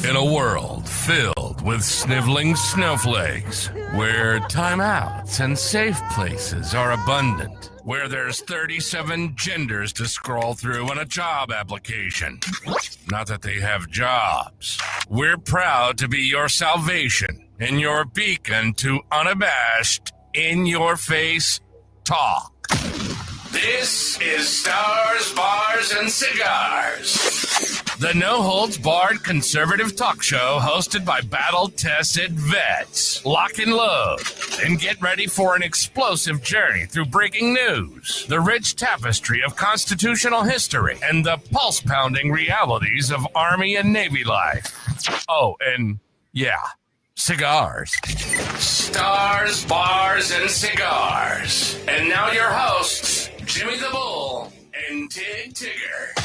In a world filled with sniveling snowflakes, where timeouts and safe places are abundant, where there's 37 genders to scroll through in a job application. Not that they have jobs. We're proud to be your salvation and your beacon to unabashed, in-your-face talk. This is Stars, Bars, and Cigars, the no-holds-barred conservative talk show hosted by battle-tested vets. Lock and load and get ready for an explosive journey through breaking news, the rich tapestry of constitutional history, and the pulse-pounding realities of Army and Navy life. Oh, and yeah, cigars. Stars, Bars, and Cigars. And now your hosts, Jimmy the Bull and Tig Tigger.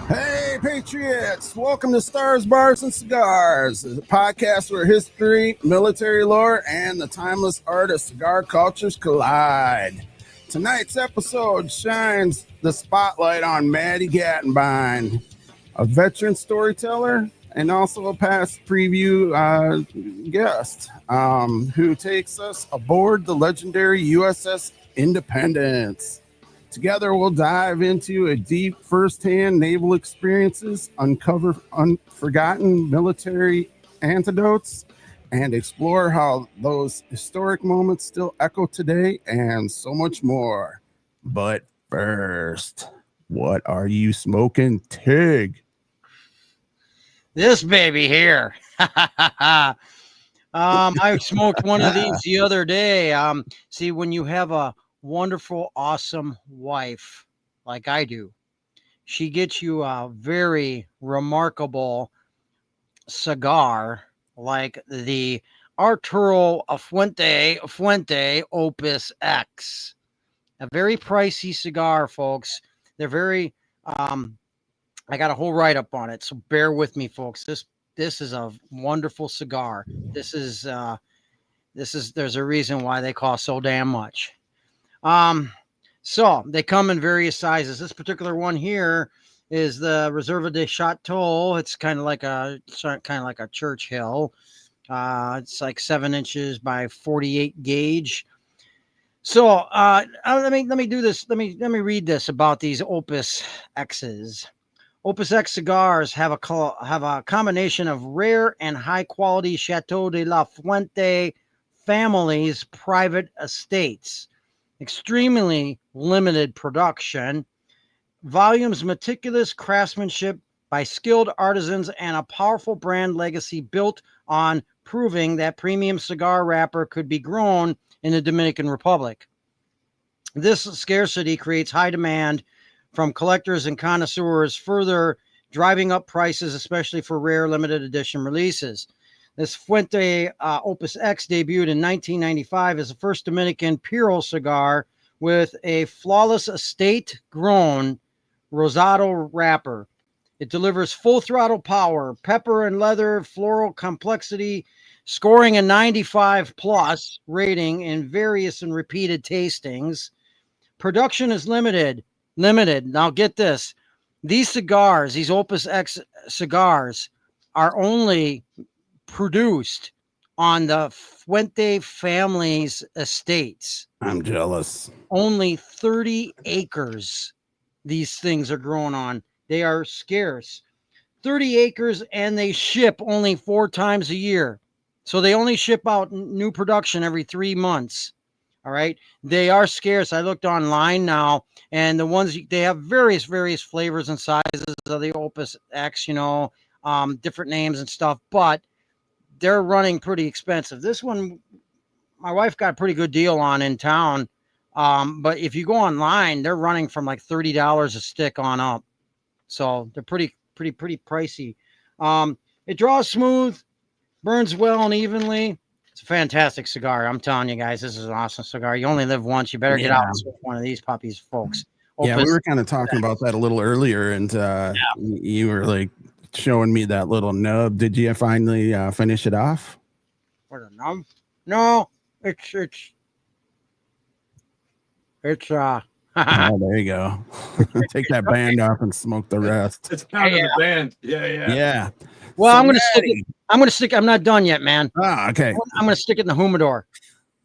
Hey, Patriots! Welcome to Stars, Bars, and Cigars, a podcast where history, military lore, and the timeless art of cigar cultures collide. Tonight's episode shines the spotlight on Matty Gantenbein, a veteran storyteller and also a past preview guest who takes us aboard the legendary USS Independence. Together, we'll dive into a deep first-hand naval experiences, uncover unforgotten military anecdotes, and explore how those historic moments still echo today, and so much more. But first, what are you smoking, Tig? This baby here. I smoked one of these the other day. See, when you have a wonderful, awesome wife like I do, she gets you a very remarkable cigar like the Arturo Fuente Opus X. A very pricey cigar, folks. They're very I got a whole write-up on it, so bear with me, folks. This is a wonderful cigar. There's a reason why they cost so damn much. So they come in various sizes. This particular one here is the Reserva de Chateau. It's kind of like a Churchill. It's like 7 inches by 48 gauge. So let me do this. Let me read this about these Opus X's. Opus X cigars have a combination of rare and high quality Chateau de la Fuente family's private estates. Extremely limited production, volumes, meticulous craftsmanship by skilled artisans, and a powerful brand legacy built on proving that premium cigar wrapper could be grown in the Dominican Republic. This scarcity creates high demand from collectors and connoisseurs, further driving up prices, especially for rare limited edition releases. This Fuente Opus X debuted in 1995 as the first Dominican Puro cigar with a flawless estate-grown rosado wrapper. It delivers full throttle power, pepper and leather, floral complexity, scoring a 95 plus rating in various and repeated tastings. Production is limited. Now get this. These cigars, these Opus X cigars, are only produced on the Fuente family's estates. I'm jealous. Only 30 acres these things are grown on. They are scarce. 30 acres, and they ship only 4 times a year. So they only ship out new production every 3 months. All right. They are scarce. I looked online now, and the ones they have various flavors and sizes of the Opus X, different names and stuff, but they're running pretty expensive. This one, my wife got a pretty good deal on in town. But if you go online, they're running from like $30 a stick on up. So they're pretty pricey. It draws smooth, burns well and evenly. It's a fantastic cigar. I'm telling you guys, this is an awesome cigar. You only live once. You better get out and smoke one of these puppies, folks. Yeah, we were kind of talking about that a little earlier, and you were like showing me that little nub. Did you finally finish it off? What, a nub? No, it's Oh, there you go. Take that band off and smoke the rest. It's kind of the band. Yeah. Well, So, I'm gonna stick Matty. it. I'm gonna stick. I'm not done yet, man. Ah, okay. I'm gonna stick it in the humidor.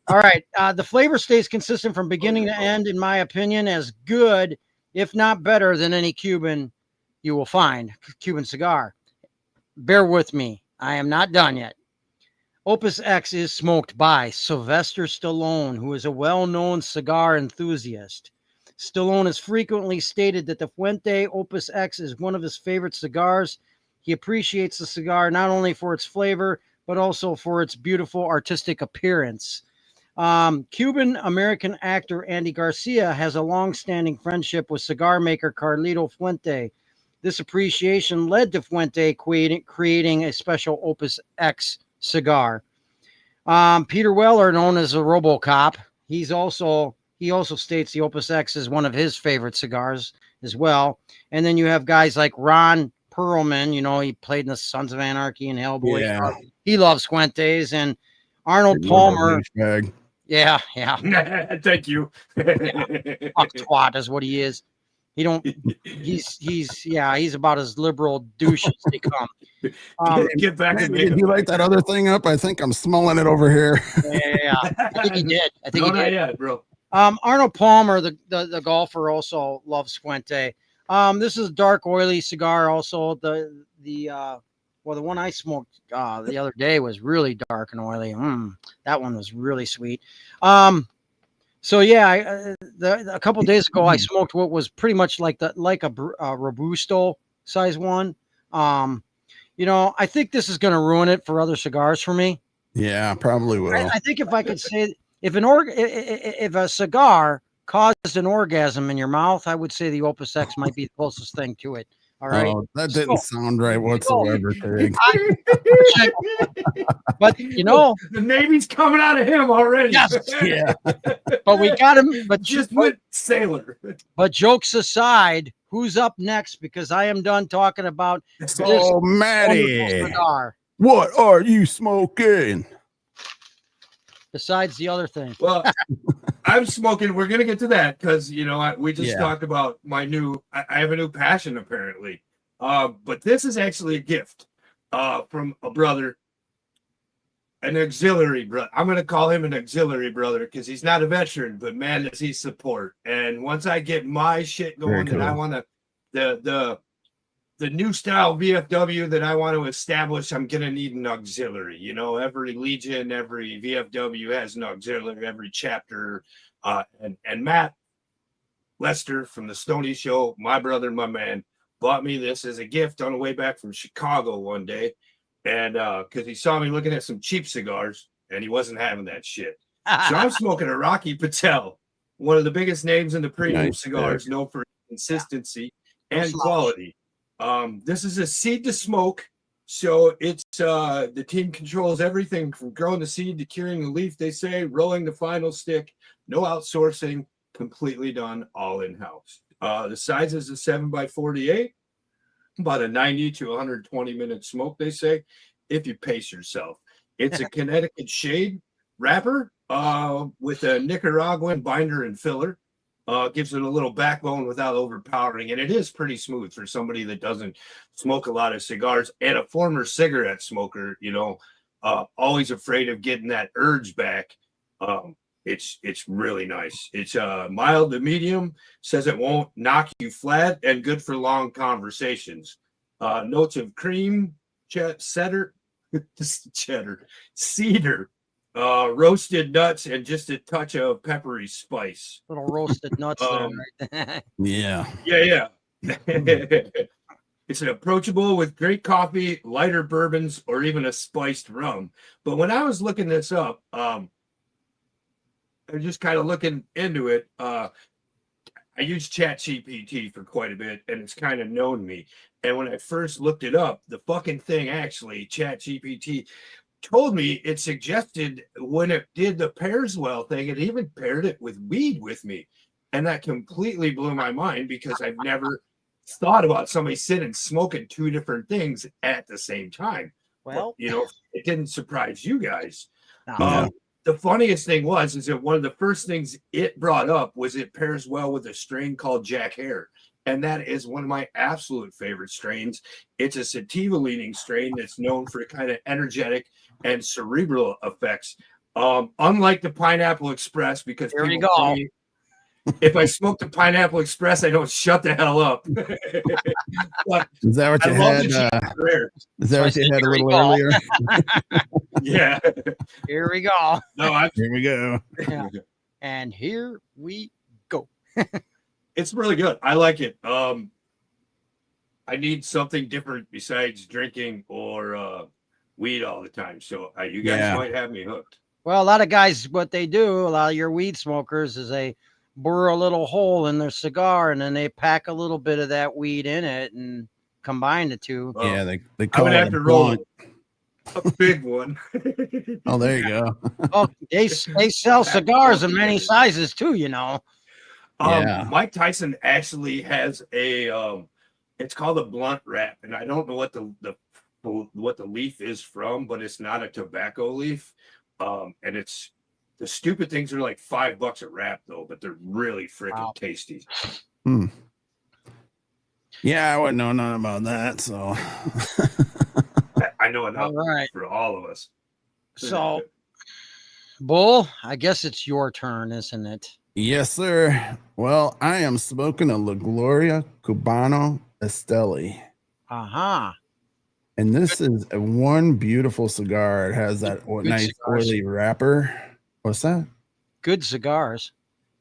All right. The flavor stays consistent from beginning to end, in my opinion, as good, if not better, than any Cuban you will find. Cuban cigar. Bear with me. I am not done yet. Opus X is smoked by Sylvester Stallone, who is a well-known cigar enthusiast. Stallone has frequently stated that the Fuente Opus X is one of his favorite cigars. He appreciates the cigar not only for its flavor, but also for its beautiful artistic appearance. Cuban-American actor Andy Garcia has a long-standing friendship with cigar maker Carlito Fuente. This appreciation led to Fuente creating a special Opus X cigar. Peter Weller, known as a RoboCop, he also states the Opus X is one of his favorite cigars as well. And then you have guys like Ron Perlman, he played in the Sons of Anarchy and Hellboy. Yeah. He loves Fuentes. And Arnold Palmer. Yeah. Thank you. Fuck twat is what he is. He's about as liberal douche as they come. Get back Maybe, did you light that other thing up? I think I'm smelling it over here. Yeah. I think he did. Not yet, bro. Arnold Palmer, the golfer, also loves Fuente. This is a dark, oily cigar. Also, the one I smoked the other day was really dark and oily. That one was really sweet. So yeah, a couple days ago I smoked what was pretty much like a Robusto size one. I think this is going to ruin it for other cigars for me. Yeah, probably will. I think if I could say, if a cigar caused an orgasm in your mouth, I would say the Opus X might be the closest thing to it. All right. Oh, that didn't sound right whatsoever, Tig. But the Navy's coming out of him already. Yes. Yeah. But we got him. But just went sailor. But jokes aside, who's up next? Because I am done talking about So, Matty, cigar. what are you smoking? Besides the other thing. Well, I'm smoking. We're gonna get to that because we just talked about my new. I have a new passion apparently, but this is actually a gift from a brother, an auxiliary brother. I'm gonna call him an auxiliary brother because he's not a veteran, but man, does he support. And once I get my shit going, and I want to the new style VFW that I want to establish, I'm going to need an auxiliary. Every Legion, every VFW has an auxiliary, every chapter. And Matt Lester from the Stony Show, my brother, my man, bought me this as a gift on the way back from Chicago one day. And because he saw me looking at some cheap cigars and he wasn't having that shit. So I'm smoking a Rocky Patel, one of the biggest names in the premium cigars, known for consistency and quality. This is a seed to smoke, so it's the team controls everything from growing the seed to curing the leaf. They say rolling the final stick, no outsourcing, completely done all in house. The size is a 7x48, about a 90 to 120 minute smoke. They say if you pace yourself. It's a Connecticut shade wrapper with a Nicaraguan binder and filler. Gives it a little backbone without overpowering, and it is pretty smooth for somebody that doesn't smoke a lot of cigars and a former cigarette smoker. Always afraid of getting that urge back. It's really nice. It's mild to medium. Says it won't knock you flat and good for long conversations. Notes of cream, cedar, roasted nuts, and just a touch of peppery spice. Little roasted nuts there. Yeah. It's an approachable with great coffee, lighter bourbons, or even a spiced rum. But when I was looking this up, I'm just kind of looking into it. I use ChatGPT for quite a bit, and it's kind of known me. And when I first looked it up, the fucking thing actually, ChatGPT, told me it suggested when it did the pairs well thing, it even paired it with weed with me. And that completely blew my mind because I've never thought about somebody sitting smoking two different things at the same time. Well, it didn't surprise you guys. No. the funniest thing is that one of the first things it brought up was it pairs well with a strain called Jack Hare. And that is one of my absolute favorite strains. It's a sativa leaning strain that's known for kind of energetic and cerebral effects. Unlike the Pineapple Express, because here we go. If I smoke the Pineapple Express, I don't shut the hell up. But is that what you had? Is that what you had a little earlier? Yeah. Here we go. No, here we go. Yeah. And here we go. It's really good. I like it. I need something different besides drinking or weed all the time. So you guys might have me hooked. Well, a lot of guys, what they do, a lot of your weed smokers, is they bore a little hole in their cigar and then they pack a little bit of that weed in it and combine the two. Yeah, they call I would it have to roll a big one. Oh, there you go. Oh, they sell cigars in many sizes too, you know. Mike Tyson actually has a it's called a blunt wrap, and I don't know what the leaf is from, but it's not a tobacco leaf. And it's the stupid things are like $5 a wrap though, but they're really freaking tasty. Yeah, I wouldn't know nothing about that, so I know enough for all of us. So, Bull, I guess it's your turn, isn't it? yes, sir. Well, I am smoking a La Gloria Cubano Esteli. Uh-huh. And this is one beautiful cigar. It has that nice oily wrapper. What's that? Good cigars.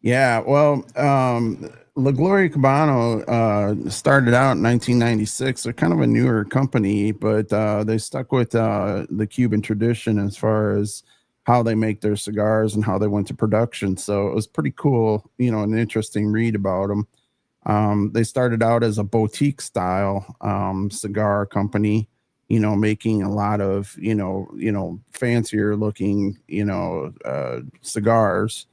Yeah, well, La Gloria Cubano started out in 1996. They're kind of a newer company, but they stuck with the Cuban tradition as far as how they make their cigars and how they went to production. So it was pretty cool, an interesting read about them. They started out as a boutique style cigar company, making a lot of, fancier looking, cigars.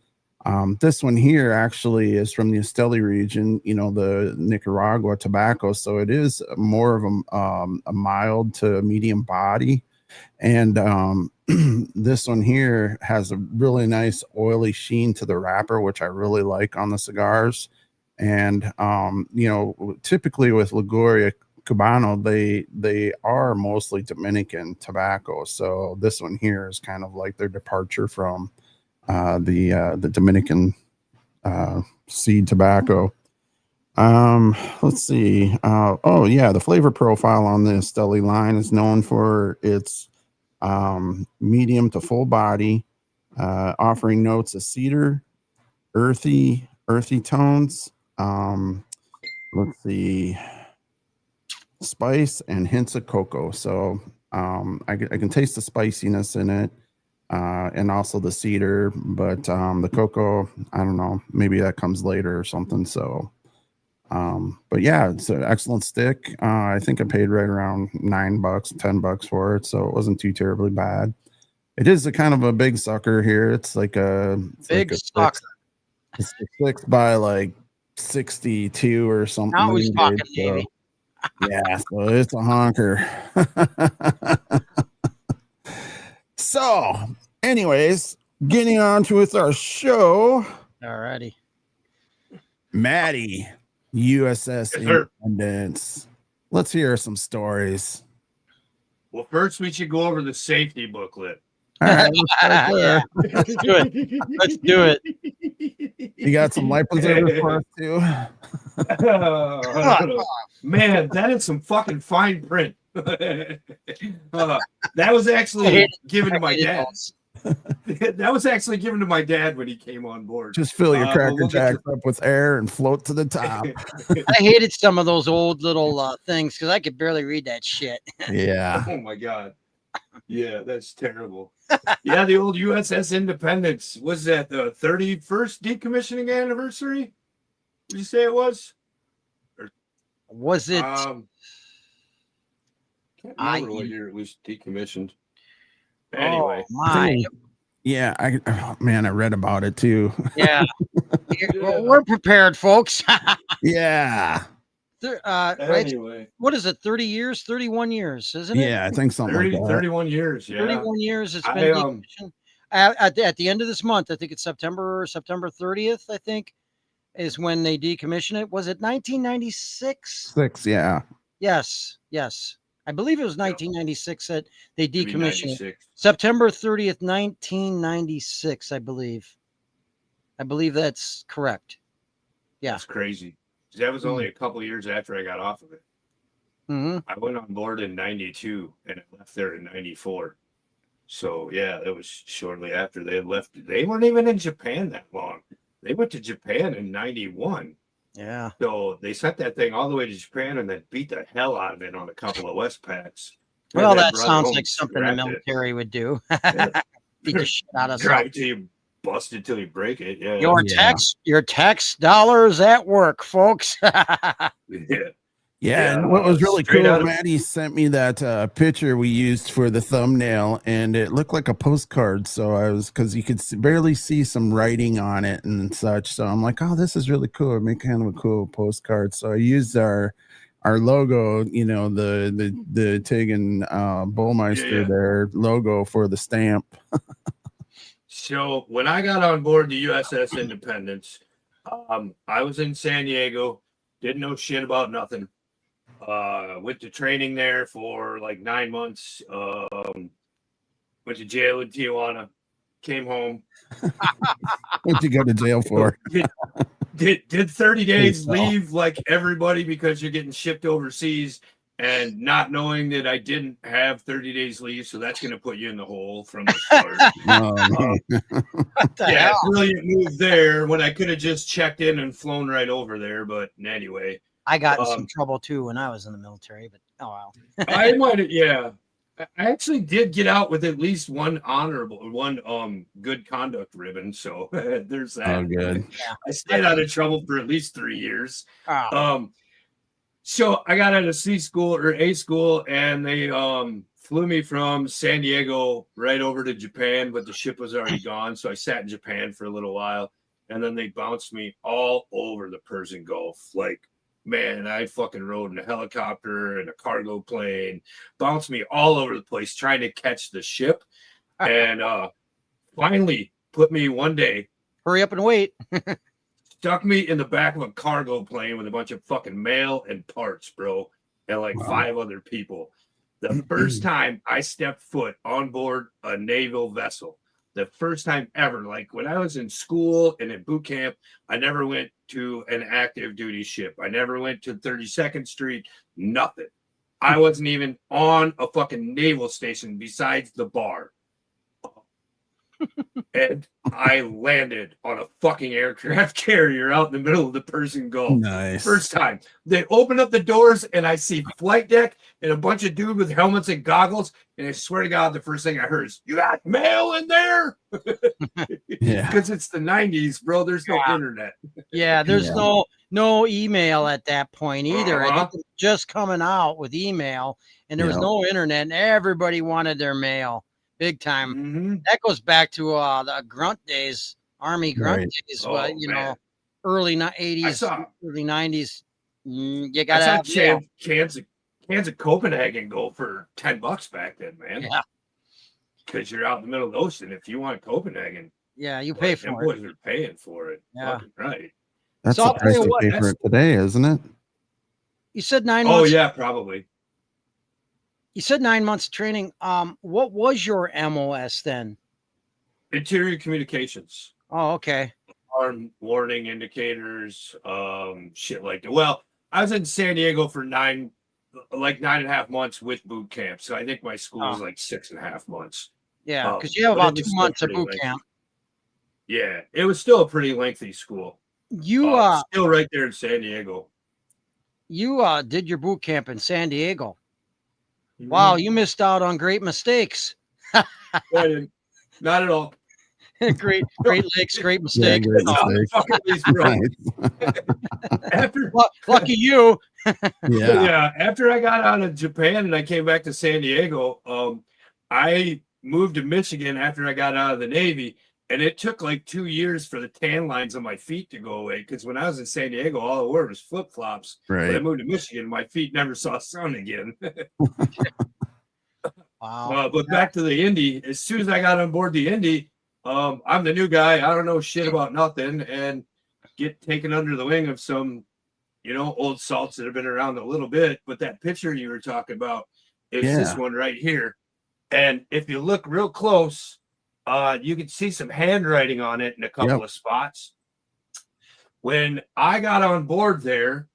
This one here actually is from the Esteli region, the Nicaragua tobacco. So it is more of a mild to medium body. And this one here has a really nice oily sheen to the wrapper, which I really like on the cigars. And, typically with La Gloria Cubano, they are mostly Dominican tobacco. So this one here is kind of like their departure from the Dominican seed tobacco. Let's see. The flavor profile on the Esteli line is known for its medium to full body, offering notes of cedar, earthy tones. Let's see, spice and hints of cocoa. So I can taste the spiciness in it. And also the cedar, but the cocoa, I don't know, maybe that comes later or something. So, but yeah, it's an excellent stick. I think I paid right around $9, $10 for it, so it wasn't too terribly bad. It is a kind of a big sucker here. It's like a sucker. It's a 6 by like 62 or something. Now he's talking, so, yeah, so it's a honker. So, anyways, getting on to with our show. Alrighty. Matty, USS Independence. Let's hear some stories. Well, first we should go over the safety booklet. All right, yeah. Let's do it. Let's do it. You got some life preservers for us too? Man, that is some fucking fine print. That was actually given to my dad. That was actually given to my dad when he came on board. Just fill your Cracker Jacks up with air and float to the top. I hated some of those old little things because I could barely read that shit. Yeah. Oh my god. Yeah, that's terrible. Yeah, the old USS Independence. Was that the 31st decommissioning anniversary? Did you say it was? Or, was it? Can't remember what year it was decommissioned. Anyway, I read about it too. Yeah, well, we're prepared, folks. Yeah. Anyway, what is it? 30 years, 31 years, isn't it? Yeah, I think something 30, like that. 31 years. Yeah, 31 years. It's been decommissioned. at the end of this month, I think it's September 30th, I think, is when they decommission it. Was it 1996? Yeah. Yes. I believe it was 1996 that they decommissioned it. 96. September 30th, 1996, I believe. I believe that's correct. Yeah. That's crazy. That was only a couple of years after I got off of it. Mm-hmm. I went on board in 92 and I left there in 94. So yeah, it was shortly after they had left. They weren't even in Japan that long. They went to Japan in 91. Yeah. So they sent that thing all the way to Japan and then beat the hell out of it on a couple of Westpacks. Well, that sounds like something the military would do. Beat the shit out of drive till you bust it till you break it. Yeah. Your tax dollars at work, folks. Yeah, and what was really cool, Matty sent me that picture we used for the thumbnail, and it looked like a postcard. So because you could barely see some writing on it and such. So I'm like, oh, this is really cool. Make kind of a cool postcard. So I used our logo, the Tig and Bullmeister, their logo for the stamp. So when I got on board the USS Independence, I was in San Diego, didn't know shit about nothing. Went to training there for like 9 months. Went to jail in Tijuana. Came home. What'd you go to jail for? Did 30 days leave like everybody because you're getting shipped overseas and not knowing that I didn't have 30 days leave. So that's going to put you in the hole from the start. Brilliant move there when I could have just checked in and flown right over there. But anyway. I got in some trouble too when I was in the military, but oh well. I might have, I actually did get out with at least one good conduct ribbon. So there's that. Oh, good. I stayed out of trouble for at least 3 years. Oh. So I got out of A school, and they flew me from San Diego right over to Japan, but the ship was already gone. So I sat in Japan for a little while, and then they bounced me all over the Persian Gulf. Like, man, I fucking rode in a helicopter and a cargo plane, bounced me all over the place trying to catch the ship. And finally put me one day. Hurry up and wait. Stuck me in the back of a cargo plane with a bunch of fucking mail and parts, bro. And like 5 other people. The first time I stepped foot on board a naval vessel, the first time ever, like when I was in school and at boot camp, I never went to an active duty ship. I never went to 32nd Street, nothing. I wasn't even on a fucking naval station besides the bar. And I landed on a fucking aircraft carrier out in the middle of the Persian Gulf. Nice. First time. They open up the doors and I see flight deck and a bunch of dudes with helmets and goggles. And I swear to God, the first thing I heard is, "You got mail in there?" Yeah. Because it's the 90s, bro. There's no internet. Yeah, there's no email at that point either. I think it was just coming out with email, and there was no internet, and everybody wanted their mail. Big time. Mm-hmm. That goes back to the grunt days, Army grunt days. Early 80s, early 90s. You got to have cans of Copenhagen go for $10 back then, man. Yeah, because you're out in the middle of the ocean. If you want Copenhagen, you pay for it. Boys are paying for it. Yeah, right. That's the price you pay for it today, isn't it? You said 9 months. Oh yeah, probably. You said 9 months of training. What was your MOS then? Interior communications. Oh, okay. Alarm warning indicators, shit like that. Well, I was in San Diego for 9.5 months with boot camp. So I think my school was like 6.5 months. Yeah, because you have about 2 months of boot camp. Yeah, it was still a pretty lengthy school. You still right there in San Diego. You did your boot camp in San Diego. Wow, you missed out on great mistakes. Not at all. Great Lakes, great mistake. Lucky you. Yeah. After I got out of Japan and I came back to San Diego, I moved to Michigan after I got out of the Navy. And it took like 2 years for the tan lines on my feet to go away. Because when I was in San Diego, all I wore was flip-flops. Right. When I moved to Michigan, my feet never saw sun again. Wow. But back to the Indy. As soon as I got on board the Indy, I'm the new guy. I don't know shit about nothing, and get taken under the wing of some, old salts that have been around a little bit. But that picture you were talking about is this one right here. And if you look real close, you can see some handwriting on it in a couple of spots. When I got on board there,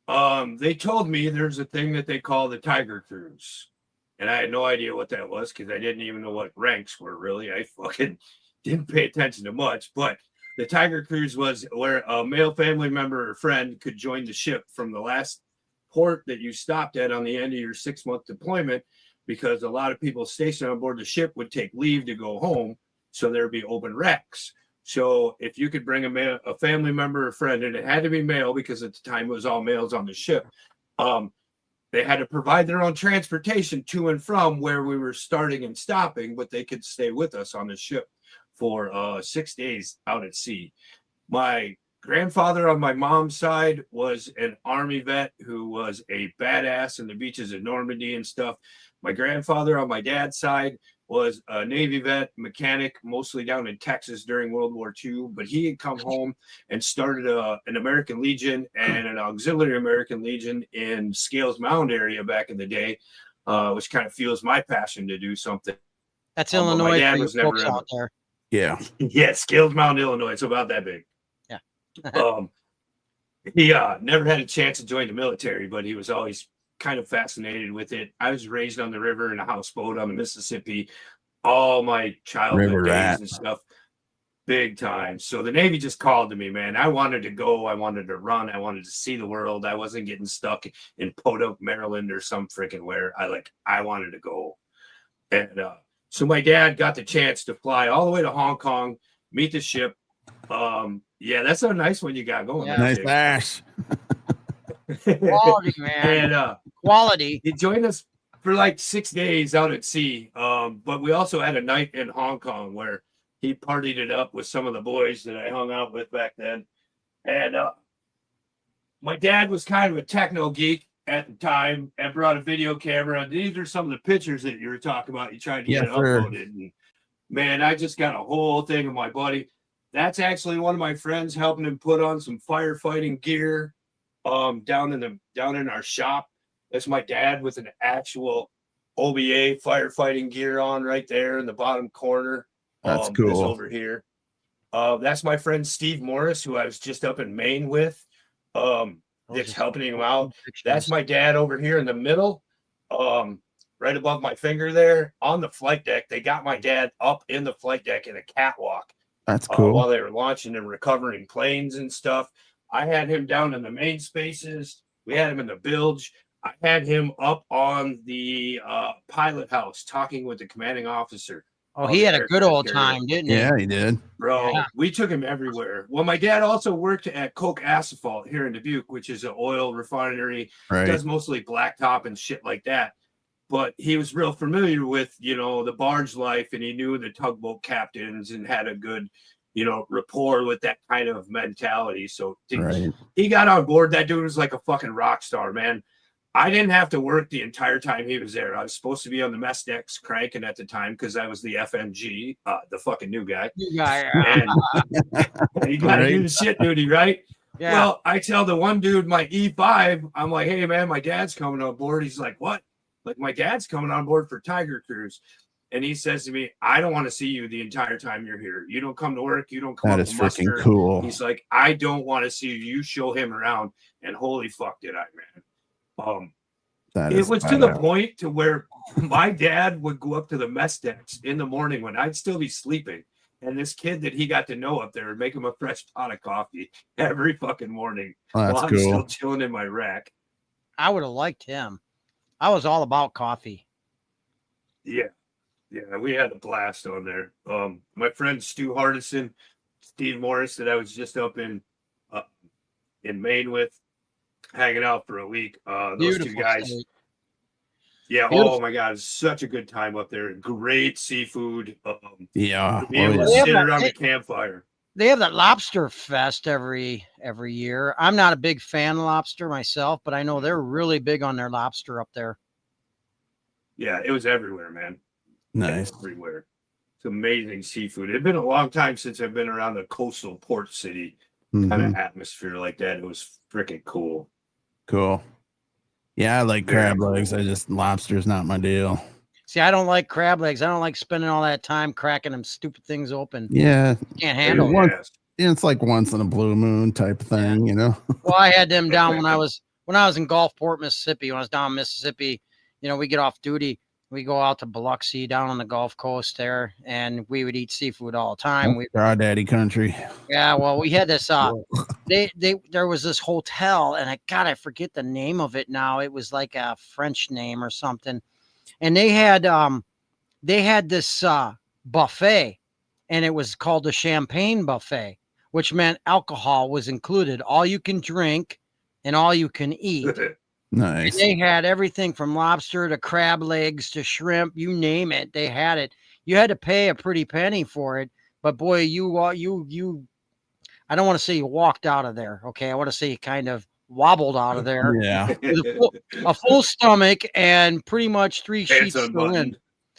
they told me there's a thing that they call the Tiger Cruise. And I had no idea what that was because I didn't even know what ranks were really. I fucking didn't pay attention to much. But the Tiger Cruise was where a male family member or friend could join the ship from the last port that you stopped at on the end of your 6-month deployment, because a lot of people stationed on board the ship would take leave to go home. So there'd be open wrecks. So if you could bring a family member or friend, and it had to be male because at the time it was all males on the ship, they had to provide their own transportation to and from where we were starting and stopping, but they could stay with us on the ship for 6 days out at sea. My grandfather on my mom's side was an Army vet who was a badass in the beaches of Normandy and stuff. My grandfather on my dad's side was a Navy vet, mechanic, mostly down in Texas during World War II. But he had come home and started an American Legion and an auxiliary American Legion in Scales Mound area back in the day, which kind of fuels my passion to do something. That's Illinois. My dad was never out there. Yeah. Yeah, Scales Mound, Illinois. It's about that big. Yeah. He never had a chance to join the military, but he was always kind of fascinated with it. I was raised on the river in a houseboat on the Mississippi all my childhood days and stuff, big time. So the Navy just called to me, man. I wanted to go. I wanted to run. I wanted to see the world. I wasn't getting stuck in Podunk, Maryland or some freaking where. I wanted to go. And so my dad got the chance to fly all the way to Hong Kong, meet the ship. Yeah, that's a nice one you got going. Yeah. Nice ass. Quality, man. And quality. he joined us for like 6 days out at sea. But we also had a night in Hong Kong where he partied it up with some of the boys that I hung out with back then. And my dad was kind of a techno geek at the time and brought a video camera. And these are some of the pictures that you were talking about. You tried to get it uploaded. And man, I just got a whole thing of my buddy. That's actually one of my friends helping him put on some firefighting gear down in our shop. That's my dad with an actual OBA firefighting gear on right there in the bottom corner. That's cool. This over here. That's my friend Steve Morris, who I was just up in Maine with. Just helping him out. That's my dad over here in the middle. Right above my finger there on the flight deck. They got my dad up in the flight deck in a catwalk. That's cool. While they were launching and recovering planes and stuff. I had him down in the main spaces. We had him in the bilge. I had him up on the pilot house talking with the commanding officer. Oh, he had a good old time, didn't he? Yeah, he did. Bro, Yeah. We took him everywhere. Well, my dad also worked at Coke Asphalt here in Dubuque, which is an oil refinery. Right. Does mostly blacktop and shit like that. But he was real familiar with, the barge life, and he knew the tugboat captains and had a good, rapport with that kind of mentality. So he got on board. That dude was like a fucking rock star, man. I didn't have to work the entire time he was there. I was supposed to be on the mess decks cranking at the time because I was the FMG, the fucking new guy. And you got to do the shit duty, right? Yeah. Well, I tell the one dude, my E5, I'm like, hey, man, my dad's coming on board. He's like, what? Like, my dad's coming on board for Tiger Cruise. And he says to me, I don't want to see you the entire time you're here. You don't come to work. You don't come That up is to muster. freaking cool. He's like, I don't want to see you. You show him around. And holy fuck did I, man. It was to the point to where my dad would go up to the mess decks in the morning when I'd still be sleeping. And this kid that he got to know up there would make him a fresh pot of coffee every fucking morning while I'm still chilling in my rack. I would have liked him. I was all about coffee. Yeah, we had a blast on there. My friend Stu Hardison, Steve Morris, that I was just up in Maine with, hanging out for a week. Those Beautiful two guys. state. Yeah. Beautiful. Oh my God, it's such a good time up there. Great seafood. Yeah. Be able to sit around the campfire. They have that lobster fest every year. I'm not a big fan of lobster myself, but I know they're really big on their lobster up there. Yeah, it was everywhere, man. Nice. Everywhere. It's amazing seafood. It's been a long time since I've been around a coastal port city kind Mhm. of atmosphere like that. It was freaking cool. Cool. Yeah, I like Very crab legs. cool. Lobster's not my deal. See, I don't like crab legs. I don't like spending all that time cracking them stupid things open. Yeah, Can't Pain handle in it. One- the ass. it's like once in a blue moon type thing, you know. Well, I had them down when I was in Gulfport, Mississippi. When I was down in Mississippi, we get off duty, we go out to Biloxi down on the Gulf Coast there, and we would eat seafood all the time. We Crawdaddy country. Yeah, well, we had this there was this hotel, and I forget the name of it now. It was like a French name or something. And they had this buffet, and it was called the champagne buffet, which meant alcohol was included, all you can drink and all you can eat. Nice. And they had everything from lobster to crab legs to shrimp, you name it. They had it. You had to pay a pretty penny for it, but boy, you I don't want to say you walked out of there. Okay, I want to say you kind of wobbled out of there Yeah. with a full stomach and pretty much 3 sheets to the wind.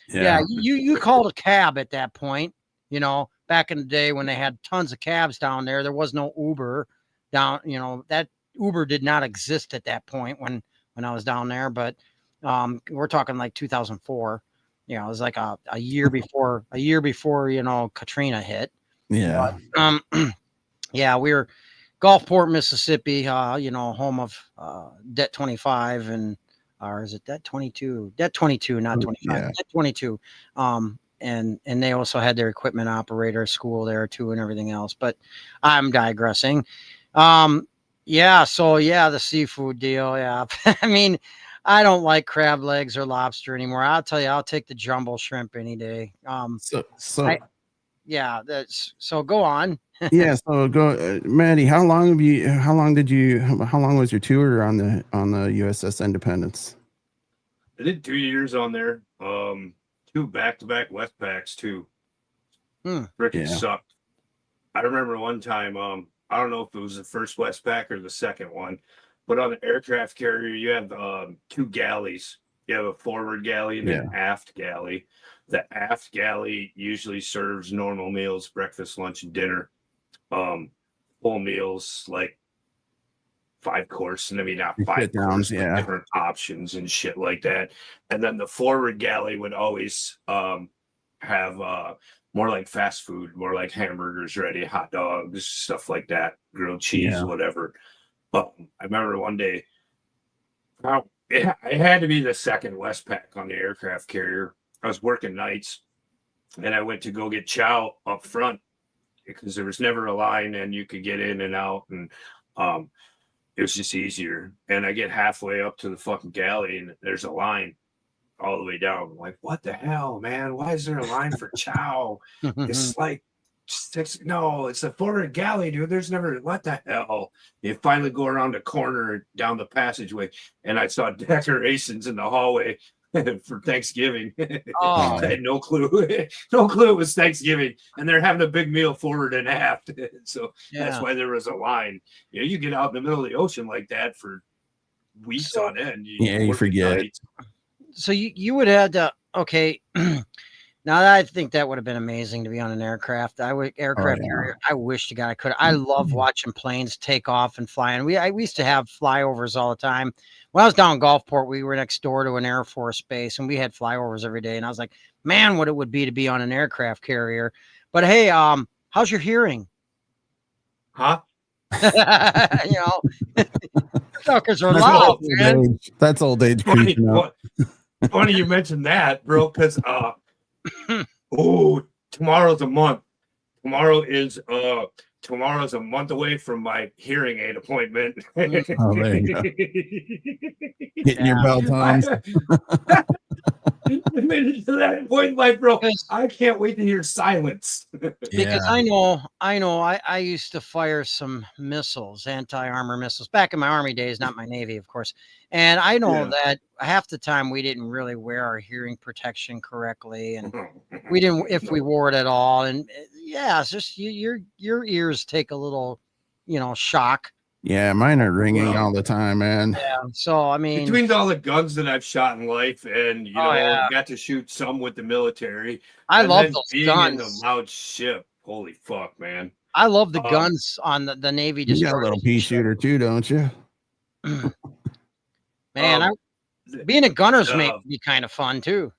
Yeah, you called a cab at that point. Back in the day when they had tons of cabs down there was no Uber down. That Uber did not exist at that point when I was down there. But we're talking like 2004. It was like a year before Katrina hit. Yeah. But, yeah, we were Gulfport, Mississippi, home of Det 25 or is it Det 22? Det 22, not 25. Yeah. Det 22. And they also had their equipment operator school there too and everything else. But I'm digressing. The seafood deal. Yeah. I mean, I don't like crab legs or lobster anymore. I'll tell you, I'll take the jumbo shrimp any day. So go on. Yeah, so go, Matty. How long was your tour on the USS Independence? I did 2 years on there. 2 back-to-back Westpacks too. Freaking sucked. I remember one time, I don't know if it was the first Westpac or the second one, but on the aircraft carrier, you have 2 galleys. You have a forward galley and an aft galley. The aft galley usually serves normal meals, breakfast, lunch, and dinner. Full meals like 5-course, and I mean not 5 course, but different options and shit like that. And then the forward galley would always have more like fast food, more like hamburgers ready, hot dogs, stuff like that, grilled cheese, whatever. But I remember one day, it had to be the second Westpac on the aircraft carrier. I was working nights, and I went to go get chow up front because there was never a line and you could get in and out, and it was just easier. And I get halfway up to the fucking galley and there's a line all the way down. I'm like, what the hell, man? Why is there a line for chow? It's like it's the forward galley, dude. There's never, what the hell? You finally go around the corner down the passageway, and I saw decorations in the hallway for Thanksgiving. I had no clue. No clue it was Thanksgiving, and they're having a big meal forward and aft. So that's why there was a line. You get out in the middle of the ocean like that for weeks on end. You forget. So you would have to, okay. Now I think that would have been amazing to be on an aircraft. Carrier. I wish to God I could. I love watching planes take off and fly. And we used to have flyovers all the time. When I was down in Gulfport, we were next door to an Air Force base, and we had flyovers every day. And I was like, man, what it would be to be on an aircraft carrier. But hey, how's your hearing? Huh? Suckers are loud, man. That's old age. Funny you mentioned that, bro, because tomorrow's a month. Tomorrow's a month away from my hearing aid appointment. Oh, there you go. Getting your bell times. I made it to that point in life, bro. I can't wait to hear silence. Because I know I used to fire some missiles, anti-armor missiles back in my Army days, not my Navy, of course. And I know that half the time we didn't really wear our hearing protection correctly, and we didn't, if we wore it at all. And it's just your ears take a little, shock Yeah, mine are ringing all the time, man. So I mean, between all the guns that I've shot in life, and yeah. got to shoot some with the military, I and love then those being in the guns. loud ship. Holy fuck, man! I love the guns on the Navy. You got a little pea shooter too, don't you? Man, being a gunner's mate would be kind of fun too.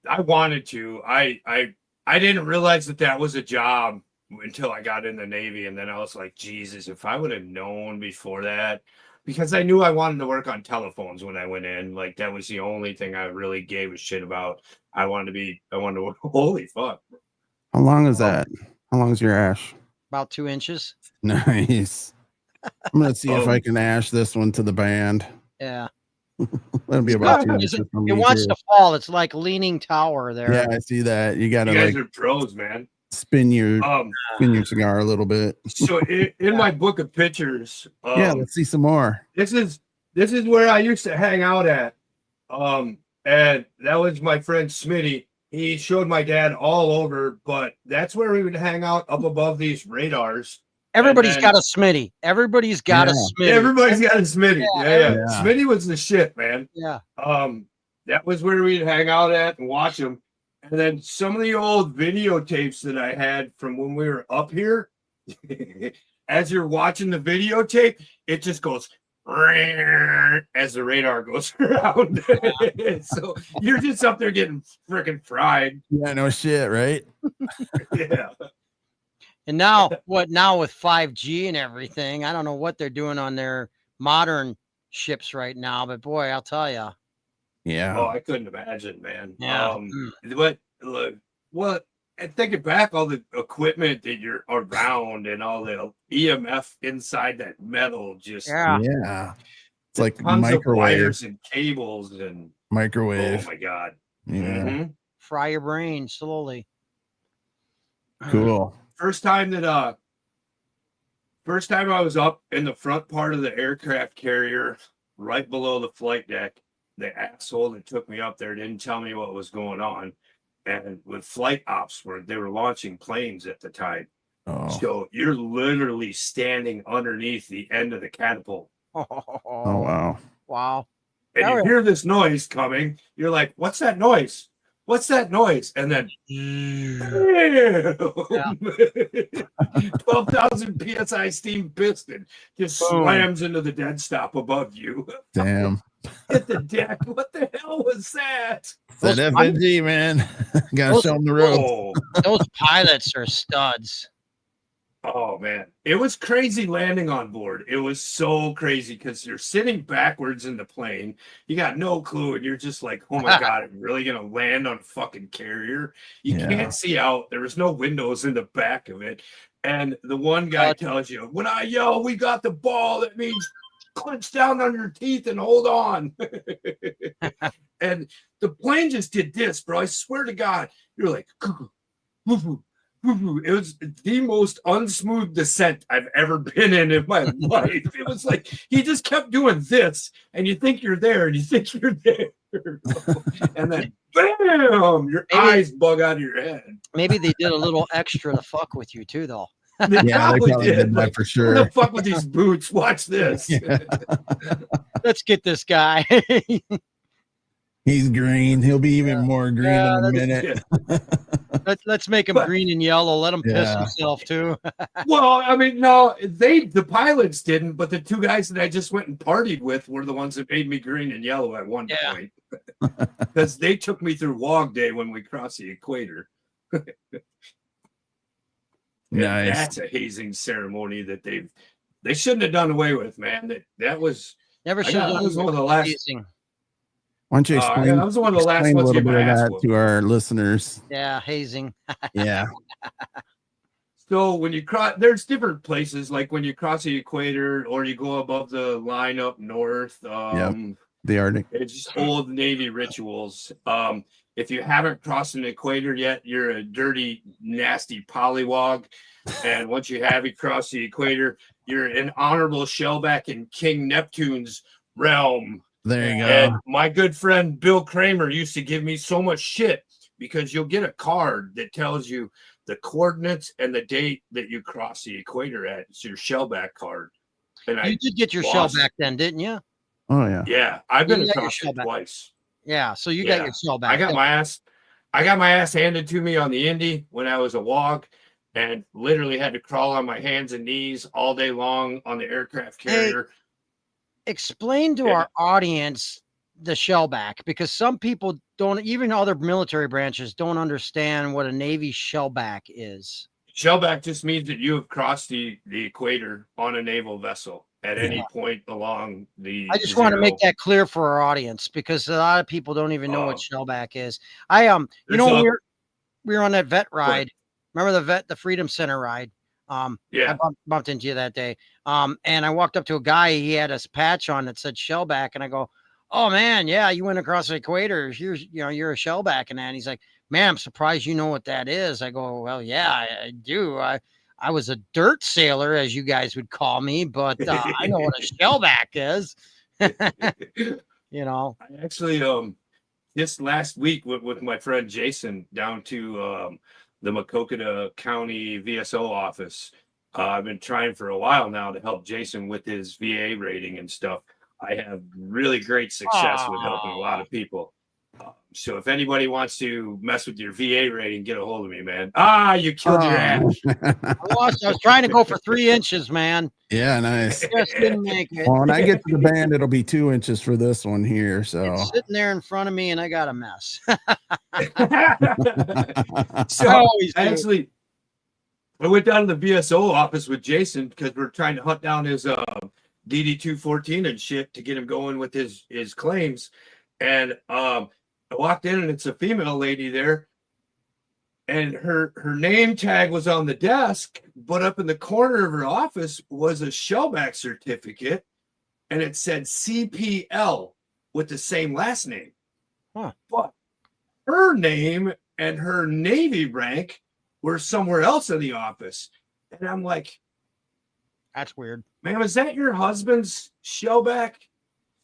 I wanted to. I didn't realize that was a job until I got in the Navy, and then I was like, Jesus, if I would have known before that, because I knew I wanted to work on telephones when I went in. Like that was the only thing I really gave a shit about. I wanted to work. Holy fuck! How long is that? How long is your ash? About 2 inches. Nice. I'm gonna see if I can ash this one to the band. Yeah. That'll be about 2 inches. It wants to fall. It's like leaning tower there. Yeah, I see that. You gotta you guys are pros, man. Spin your cigar a little bit. So in my book of pictures, yeah, let's see some more. This is where I used to hang out at, and that was my friend Smitty. He showed my dad all over, but that's where we would hang out up above these radars. Everybody's got a Smitty. Everybody's got a Smitty. Everybody's got a Smitty. Yeah. Yeah. Smitty was the shit, man. Yeah. That was where we'd hang out at and watch them. And then some of the old videotapes that I had from when we were up here, as you're watching the videotape, it just goes as the radar goes around. So you're just up there getting freaking fried. Yeah, no shit, right? Yeah. And now with 5G and everything, I don't know what they're doing on their modern ships right now, but boy, I'll tell you. Yeah. Oh, I couldn't imagine, man. Yeah. But look, and thinking back, all the equipment that you're around and all the EMF inside that metal, just yeah. It's like tons microwave. of wires and cables and microwave. Oh my god. Yeah. Mm-hmm. Fry your brain slowly. Cool. First time I was up in the front part of the aircraft carrier, right below the flight deck, the asshole that took me up there didn't tell me what was going on. And with flight ops, they were launching planes at the time. Oh. So you're literally standing underneath the end of the catapult. Oh wow. Wow. And you hear this noise coming. You're like, what's that noise? What's that noise? And then 12,000 psi steam piston just slams into the dead stop above you. Damn. Hit the deck. What the hell was that? That FNG, man. Gotta show them the road. Oh. Those pilots are studs. Oh man, it was crazy landing on board. It was so crazy because you're sitting backwards in the plane. You got no clue, and you're just like, "Oh my god, I'm really gonna land on a fucking carrier." You can't see out. There was no windows in the back of it, and the one guy tells you, "When I yell, we got the ball," that means clench down on your teeth and hold on. And the plane just did this, bro. I swear to God, you're like. It was the most unsmooth descent I've ever been in my life. It was like he just kept doing this, and you think you're there, and you think you're there, and then bam, your eyes bug out of your head. Maybe they did a little extra to fuck with you too, though. They probably did that for sure. What the fuck with these boots? Watch this. Yeah. Let's get this guy. He's green. He'll be even more green in a minute. Let's make him green and yellow. Let him piss himself too. Well, I mean, no, the pilots didn't, but the two guys that I just went and partied with were the ones that made me green and yellow at one point. Because they took me through Wog Day when we crossed the equator. Nice. That's a hazing ceremony that they shouldn't have done away with, man. That was never should have. That was one of the last. Why don't you explain? That was one of the last ones. A little bit of that to our listeners. Yeah, hazing. Yeah. So when you cross, there's different places, like when you cross the equator or you go above the line up north. The Arctic. It's just old Navy rituals. If you haven't crossed an equator yet, you're a dirty, nasty pollywog. And once you have crossed the equator, you're an honorable shellback in King Neptune's realm. There you go. And my good friend Bill Kramer used to give me so much shit because you'll get a card that tells you the coordinates and the date that you cross the equator at. It's your shellback card. And You did get your shell back then, didn't you? Oh yeah. Yeah, I've been You got your across shell it back. twice. Yeah, so you got your shell back. I got my ass handed to me on the Indy when I was a WOG, and literally had to crawl on my hands and knees all day long on the aircraft carrier. Explain to our audience the shellback, because some people don't, even other military branches don't understand what a Navy shellback is. Shellback just means that you have crossed the equator on a naval vessel at any point along the. I just want to make that clear for our audience, because a lot of people don't even know what shellback is. We were on that vet ride. Remember the Freedom Center ride? Yeah. I bumped into you that day. And I walked up to a guy. He had a patch on that said shellback, and I go, "Oh man, yeah, you went across the equator. You're a shellback." And he's like, "Man, I'm surprised you know what that is." I go, "Well, yeah, I do. I was a dirt sailor, as you guys would call me, but I know what a shellback is." You know, I actually this last week with my friend Jason down to the Maquoketa County VSO office. I've been trying for a while now to help Jason with his VA rating and stuff. I have really great success with helping a lot of people. So if anybody wants to mess with your VA rating, get a hold of me, man. You killed your ass. I was trying to go for 3 inches, man. Yeah, nice. Just didn't make it. Well, when I get to the band, it'll be 2 inches for this one here. So it's sitting there in front of me, and I got a mess. So actually, I went down to the VSO office with Jason because we're trying to hunt down his DD-214 and shit to get him going with his claims. And I walked in, and it's a female lady there, and her name tag was on the desk, but up in the corner of her office was a shellback certificate, and it said CPL with the same last name. Huh. But her name and her Navy rank were somewhere else in the office. And I'm like, that's weird. Ma'am, is that your husband's shellback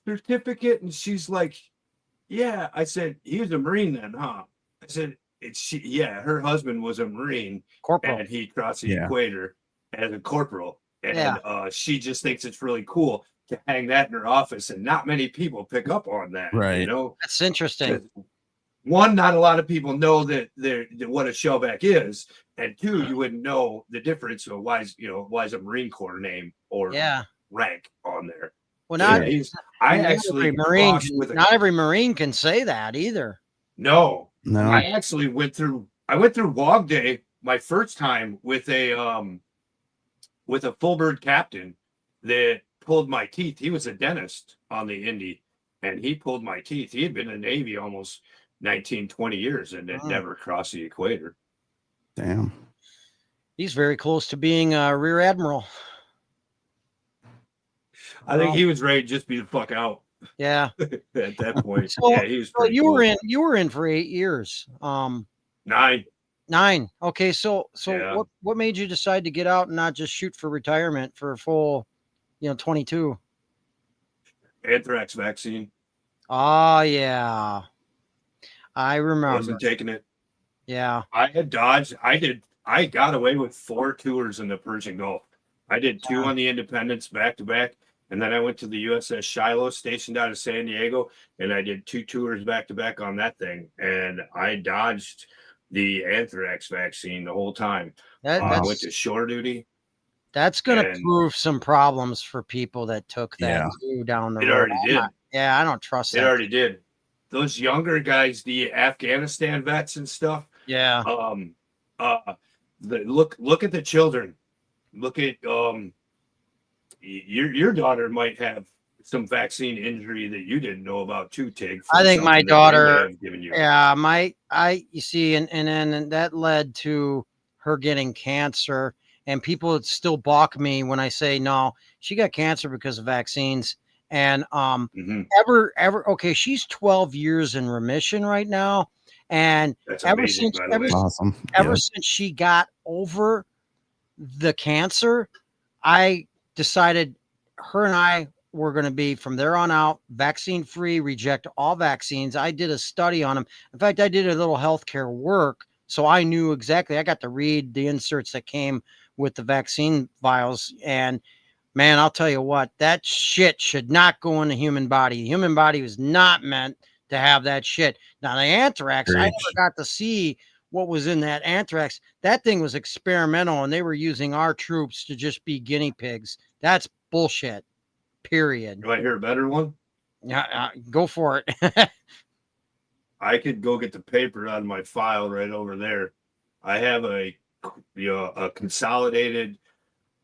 certificate? And she's like, yeah. I said, he was a Marine then, huh? I said, her husband was a Marine. Corporal. And he crossed the equator as a corporal. And she just thinks it's really cool to hang that in her office. And not many people pick up on that. Right. You know? That's interesting. One, not a lot of people know that what a shellback is, and two, you wouldn't know the difference. So why is a Marine Corps name or rank on there? Well, not every Marine can say that either. No. I actually went through WOG Day my first time with a full bird captain that pulled my teeth. He was a dentist on the Indy, and he pulled my teeth. He had been in the Navy almost 19, 20 years and had never crossed the equator. Damn. He's very close to being a rear admiral. I think he was ready to just be the fuck out. Yeah. At that point. So, he was you were in for 8 years. 9. Okay, so what made you decide to get out and not just shoot for retirement for a full 22? Anthrax vaccine. Oh yeah. I remember. Wasn't taking it. Yeah. I had dodged. I got away with 4 tours in the Persian Gulf. I did 2 on the Independence back to back. And then I went to the USS Shiloh stationed out of San Diego. And I did 2 tours back to back on that thing. And I dodged the anthrax vaccine the whole time. I went to shore duty. That's going to prove some problems for people that took that too down the road. It already did. Yeah, I don't trust that. It already did. Those younger guys, the Afghanistan vets and stuff. Yeah. Look at the children. Look at your daughter might have some vaccine injury that you didn't know about too, Tig. I think my daughter. You see, and then that led to her getting cancer, and people still balk me when I say no, she got cancer because of vaccines. And okay, she's 12 years in remission right now, and since she got over the cancer, I decided her and I were going to be from there on out vaccine free, reject all vaccines. I did a study on them. In fact, I did a little healthcare work, so I knew exactly. I got to read the inserts that came with the vaccine vials, and Man, I'll tell you what, that shit should not go in the human body. The human body was not meant to have that shit. Now, the anthrax, I never got to see what was in that anthrax. That thing was experimental, and they were using our troops to just be guinea pigs. That's bullshit, period. You want to hear a better one? Yeah, go for it. I could go get the paper on my file right over there. I have a consolidated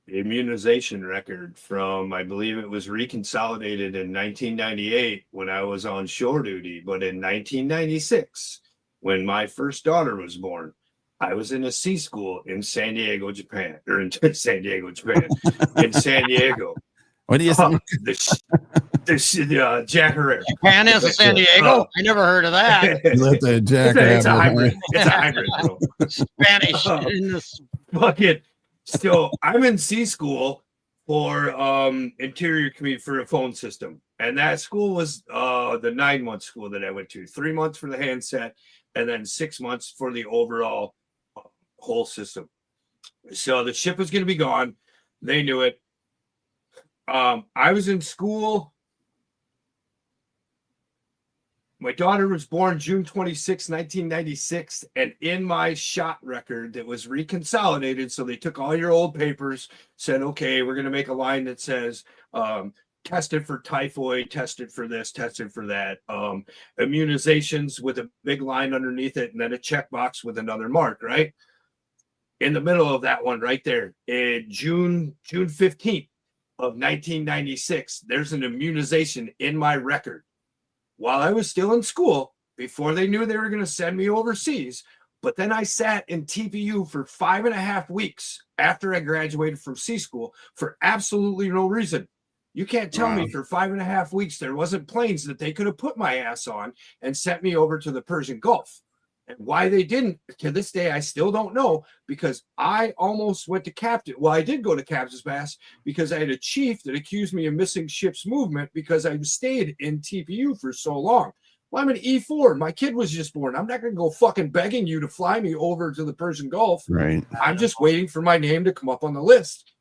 immunization record from, I believe it was reconsolidated in 1998 when I was on shore duty. But in 1996, when my first daughter was born, I was in a sea school in San Diego, Japan, or in San Diego, Japan, in San Diego. What do you think? Jack Herrera. Japan is in San Diego? I never heard of that. It's a hybrid. It's a hybrid, bro. Spanish in this. Fucking. So I'm in C school for interior community for a phone system. And that school was the 9-month school that I went to. 3 months for the handset and then 6 months for the overall whole system. So the ship was going to be gone. They knew it. I was in school. My daughter was born June 26, 1996, and in my shot record that was reconsolidated, so they took all your old papers, said, okay, we're going to make a line that says, tested for typhoid, tested for this, tested for that, immunizations with a big line underneath it, and then a checkbox with another mark, right? In the middle of that one right there, in June 15th of 1996, there's an immunization in my record. While I was still in school, before they knew they were going to send me overseas. But then I sat in TPU for 5.5 weeks after I graduated from C school for absolutely no reason. You can't tell me for 5.5 weeks there wasn't planes that they could have put my ass on and sent me over to the Persian Gulf. And why they didn't, to this day, I still don't know, because I almost went to captain. Well, I did go to captain's mast because I had a chief that accused me of missing ship's movement because I stayed in TPU for so long. Well, I'm an E4. My kid was just born. I'm not going to go fucking begging you to fly me over to the Persian Gulf. Right. I'm just waiting for my name to come up on the list.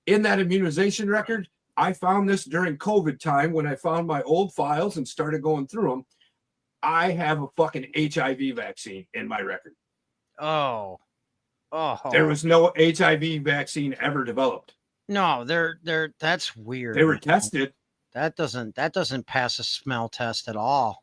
In that immunization record, I found this during COVID time when I found my old files and started going through them. I have a fucking HIV vaccine in my record. Oh. There was no HIV vaccine ever developed. No, that's weird. They were tested. That doesn't pass a smell test at all.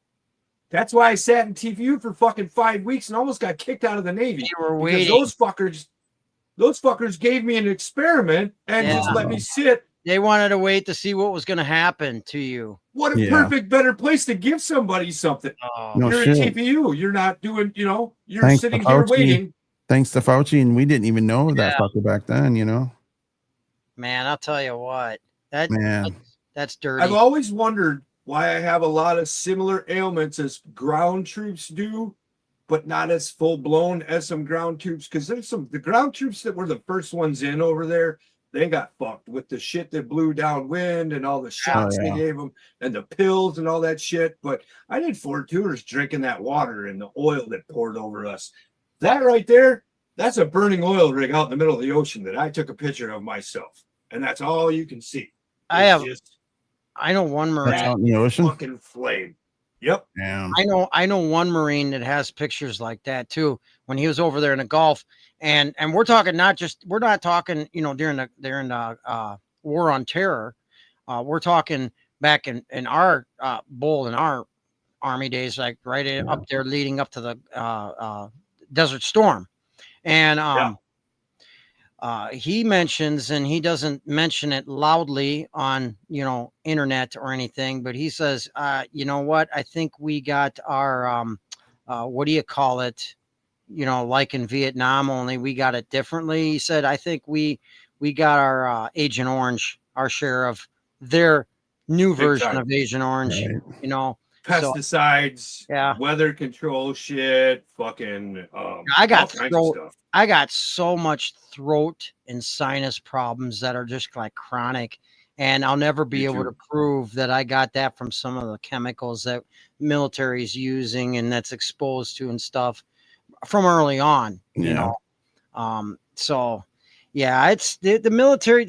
That's why I sat in TPU for fucking 5 weeks and almost got kicked out of the Navy. You were waiting. Those fuckers gave me an experiment and just let me sit. They wanted to wait to see what was going to happen to you. What a perfect better place to give somebody something. You're in TPU. You're not doing, you're Thanks sitting here waiting. Thanks to Fauci, and we didn't even know that fucker back then, Man, I'll tell you what. That's dirty. I've always wondered why I have a lot of similar ailments as ground troops do, but not as full-blown as some ground troops, because there's the ground troops that were the first ones in over there. They got fucked with the shit that blew downwind and all the shots they gave them and the pills and all that shit. But I did 4 tours drinking that water and the oil that poured over us. That right there, that's a burning oil rig out in the middle of the ocean that I took a picture of myself. And that's all you can see. I know one Marine out in the ocean. Fucking flame. Yep. Damn. I know one Marine that has pictures like that too. When he was over there in the Gulf, and we're talking we're not talking during the War on Terror. We're talking back in our Bull in our Army days, like up there leading up to the Desert Storm, and he mentions, and he doesn't mention it loudly on, internet or anything, but he says, you know what? I think we got our, what do you call it? Like in Vietnam, only we got it differently. He said, I think we got our Agent Orange, our share of their new version of Agent Orange, pesticides, weather control shit, fucking I got so much throat and sinus problems that are just like chronic, and I'll never be able to prove that I got that from some of the chemicals that military is using and that's exposed to and stuff from early on. So yeah, it's the military.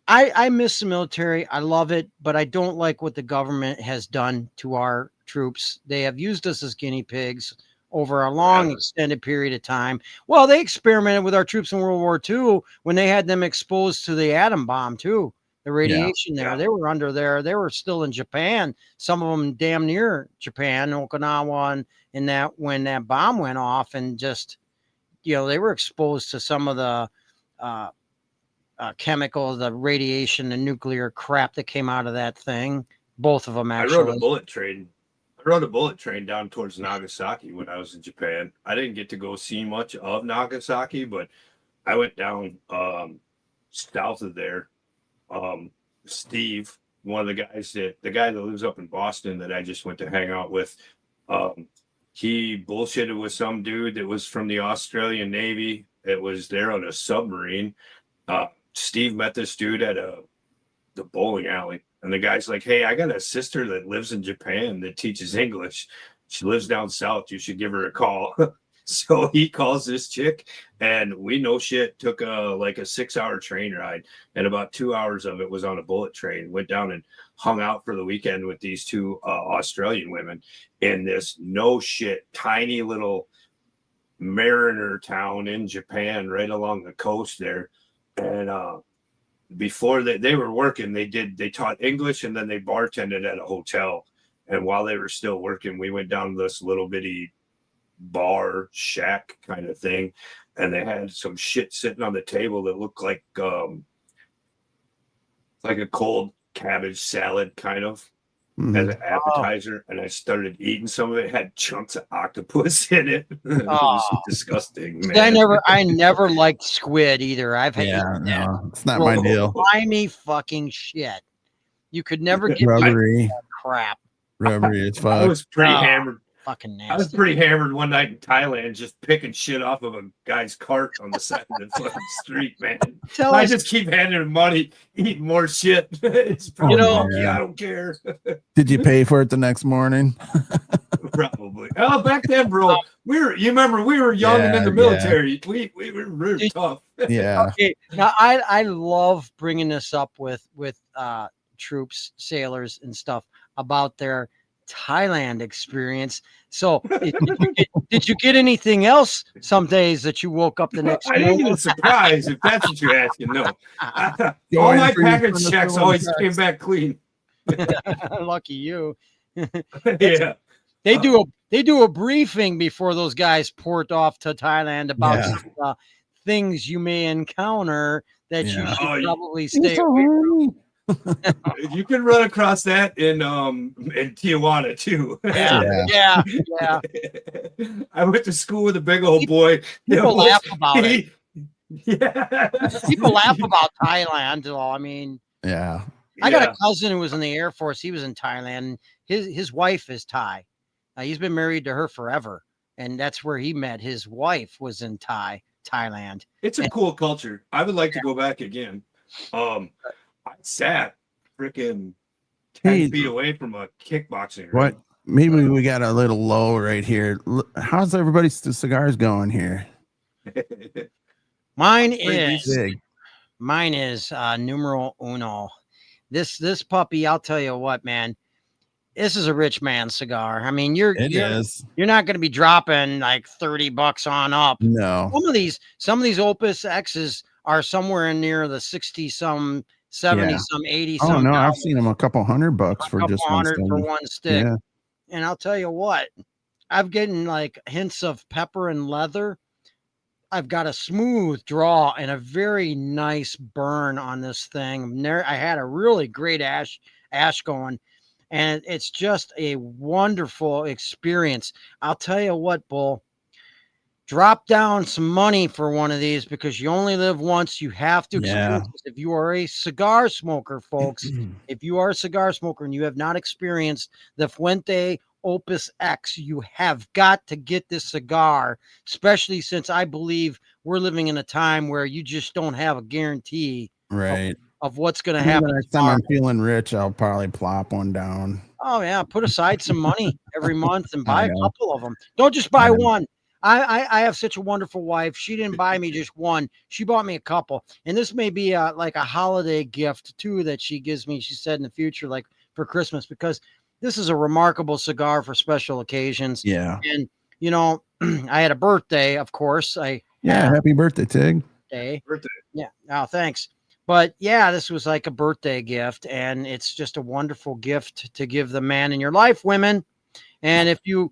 I miss the military. I love it, but I don't like what the government has done to our troops. They have used us as guinea pigs over a long, extended period of time. Well, they experimented with our troops in World War II when they had them exposed to the atom bomb too. The radiation there. They were under there. They were still in Japan. Some of them damn near Japan, Okinawa, and that when that bomb went off, and just they were exposed to some of the chemicals, the radiation, the nuclear crap that came out of that thing. Both of them actually. I rode a bullet train down towards Nagasaki when I was in Japan. I didn't get to go see much of Nagasaki, but I went down south of there. Steve, one of the guy that lives up in Boston that I just went to hang out with, he bullshitted with some dude that was from the Australian Navy. It was there on a submarine. Steve met this dude at the bowling alley, and the guy's like, "Hey, I got a sister that lives in Japan that teaches English. She lives down south. You should give her a call." So he calls this chick, and we no shit took like a 6-hour train ride, and about 2 hours of it was on a bullet train. Went down and hung out for the weekend with these two Australian women in this no shit tiny little mariner town in Japan, right along the coast there. And before they were working, they taught English, and then they bartended at a hotel. And while they were still working, we went down this little bitty bar shack kind of thing, and they had some shit sitting on the table that looked like a cold cabbage salad kind of as an appetizer. And I started eating some of it. It had chunks of octopus in it. It was disgusting, man. I never liked squid either. I've had it's not my deal. Slimy fucking shit. You could never get rubbery crap. Rubbery as fuck. I was pretty hammered. Fucking nasty. I was pretty hammered one night in Thailand, just picking shit off of a guy's cart on the side of the fucking street, man. I just keep handing him money, eating more shit. It's pretty funky. I don't care. Did you pay for it the next morning? Probably. Oh, back then, bro, you remember we were young and in the military. We were really tough. Yeah. Okay. Now I love bringing this up with troops, sailors, and stuff about their Thailand experience. So did you get anything else some days that you woke up the next morning? I didn't get a surprise, if that's what you're asking. No. All my package checks always came back clean. Lucky you. Yeah. They do a briefing before those guys port off to Thailand about things you may encounter that you should probably stay away from. You can run across that in Tijuana too. Yeah. I went to school with a big old boy. People laugh about it. People laugh about Thailand. So, I mean, I got a cousin who was in the Air Force. He was in Thailand. His wife is Thai. He's been married to her forever, and that's where he met. His wife was in Thailand. It's a cool culture. I would like to go back again. I sat freaking 10 feet away from a kickboxing ring. What? Maybe we got a little low right here. How's everybody's cigars going here? Mine is numero uno. This puppy, I'll tell you what, man. This is a rich man's cigar. I mean, you're not going to be dropping like $30 on up. No. Some of these Opus X's are somewhere in near the 60 some, 70 some, 80 some. Oh no, I've seen them a couple $100 for just one stick. Yeah. And I'll tell you what, I've gotten like hints of pepper and leather. I've got a smooth draw and a very nice burn on this thing. I had a really great ash going, and it's just a wonderful experience. I'll tell you what, Bull, drop down some money for one of these because you only live once. You have to experience this. If you are a cigar smoker, folks, if you are a cigar smoker and you have not experienced the Fuente Opus X, you have got to get this cigar, especially since I believe we're living in a time where you just don't have a guarantee of what's going to happen. Next time I'm feeling rich, I'll probably plop one down. Oh, yeah. Put aside some money every month and buy a couple of them. Don't just buy one. I have such a wonderful wife. She didn't buy me just one. She bought me a couple. And this may be like a holiday gift too that she gives me, she said, in the future, like for Christmas, because this is a remarkable cigar for special occasions. Yeah. And, you know, I had a birthday, of course. Happy birthday, Tig. Birthday. Yeah. Oh, thanks. But yeah, this was like a birthday gift, and it's just a wonderful gift to give the man in your life, women. And if you,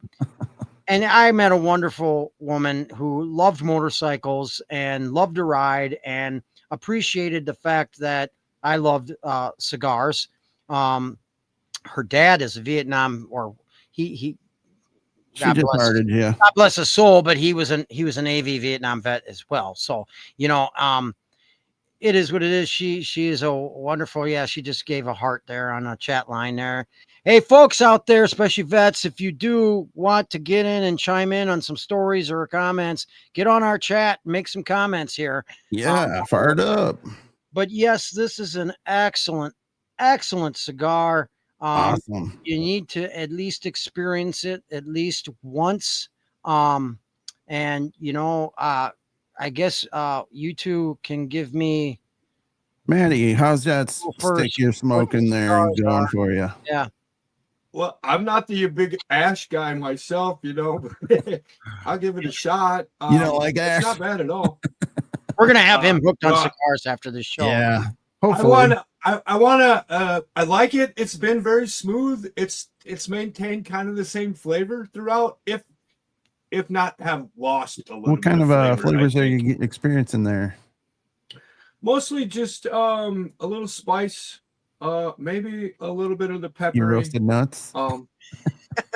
and I met a wonderful woman who loved motorcycles and loved to ride and appreciated the fact that I loved cigars. Her dad is a Vietnam, or he She departed, yeah. God bless his soul, but he was a Navy Vietnam vet as well. So, you know, it is what it is. She is a wonderful, yeah, she just gave a heart there on a chat line there. Hey, folks out there, especially vets, if you do want to get in and chime in on some stories or comments, get on our chat, make some comments here. Yeah, fired up. But yes, this is an excellent cigar. Awesome. You need to at least experience it at least once. And you know, I guess you two can give me, Matty, how's that stick you're smoking there going for you? Yeah. Well, I'm not the big ash guy myself, you know. I'll give it a shot. You don't like ash? It's not bad at all. We're gonna have him hooked on cigars after the show. Yeah. Hopefully. I like it. It's been very smooth. It's maintained kind of the same flavor throughout, if not have lost a little. What kind of flavors are you experiencing there? Mostly just a little spice, maybe a little bit of the pepper. You roasted nuts?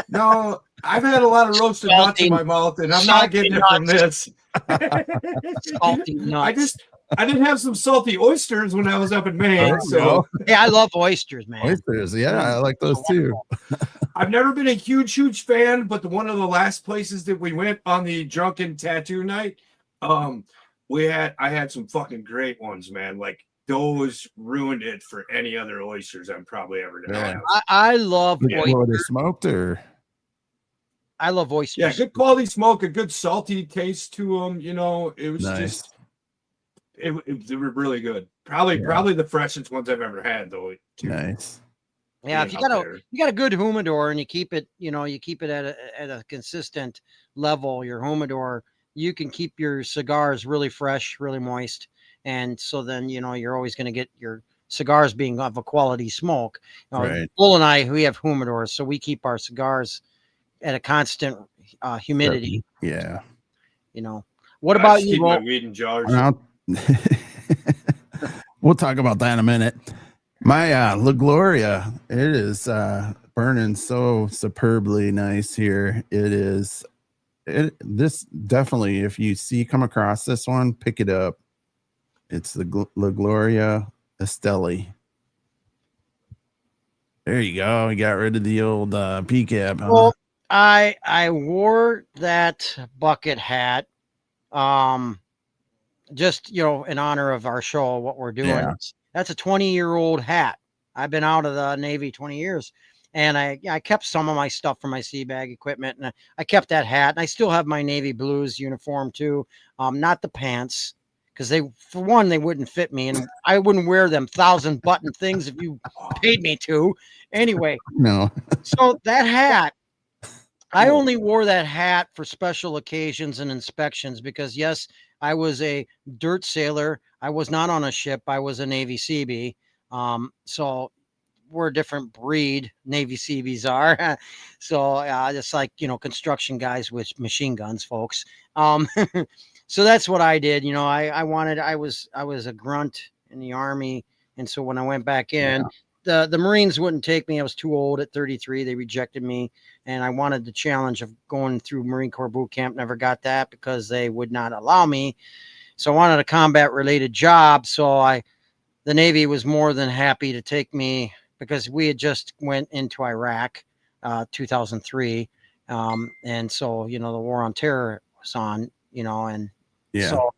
No, I've had a lot of roasted nuts in my mouth, and I'm not getting it from this. Salty nuts. I did have some salty oysters when I was up in Maine. So yeah, I love oysters, man. Oysters, yeah, I like those too. I've never been a huge fan, but one of the last places that we went on the drunken tattoo night, I had some fucking great ones, man. Like those ruined it for any other oysters I'm probably ever gonna have. I love oysters. Were they smoked or? I love oysters. Yeah, good quality smoke, a good salty taste to them. You know, it was just. They were really good. Probably the freshest ones I've ever had, though. Nice. Yeah, if you got a good humidor and you keep it at a consistent level, your humidor, you can keep your cigars really fresh, really moist, and so then you're always going to get your cigars being of a quality smoke. Right. Bull and I, we have humidors, so we keep our cigars at a constant humidity. Yeah. What about you? Keep my weed in jars. We'll talk about that in a minute. My La Gloria, it is burning so superbly nice here. This definitely, if you come across this one, pick it up. It's the La Gloria Esteli. There you go. We got rid of the old PCAP. Huh? Well, I wore that bucket hat just in honor of our show, what we're doing. Yeah. That's a 20-year-old hat. I've been out of the Navy 20 years, and I kept some of my stuff from my sea bag equipment, and I kept that hat, and I still have my Navy Blues uniform too. Not the pants, because they wouldn't fit me, and I wouldn't wear them 1,000 button things if you paid me to. Anyway, no. So that hat, I only wore that hat for special occasions and inspections because, yes, I was a dirt sailor. I was not on a ship. I was a Navy Seabee. So we're a different breed. Navy Seabees are. So it's like, construction guys with machine guns, folks. So that's what I did. I was a grunt in the Army. And so when I went back in, the Marines wouldn't take me. I was too old at 33. They rejected me. And I wanted the challenge of going through Marine Corps boot camp. Never got that because they would not allow me. So I wanted a combat related job. So the Navy was more than happy to take me because we had just went into Iraq, 2003. And so, the war on terror was on, and so,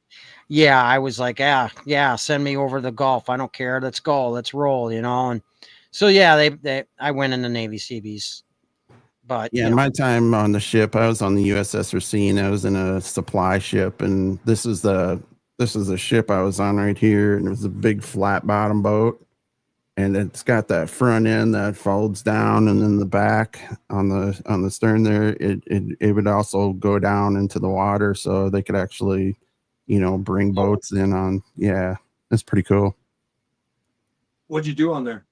I was like, yeah, send me over the Gulf. I don't care. Let's go. Let's roll, and so, I went in the Navy Seabees. But Yeah, my time on the ship, I was on the USS Racine. I was in a supply ship, and this is the ship I was on right here, and it was a big flat bottom boat, and it's got that front end that folds down, and then the back on the stern there, it would also go down into the water, so they could actually, bring boats in on. Yeah, it's pretty cool. What'd you do on there?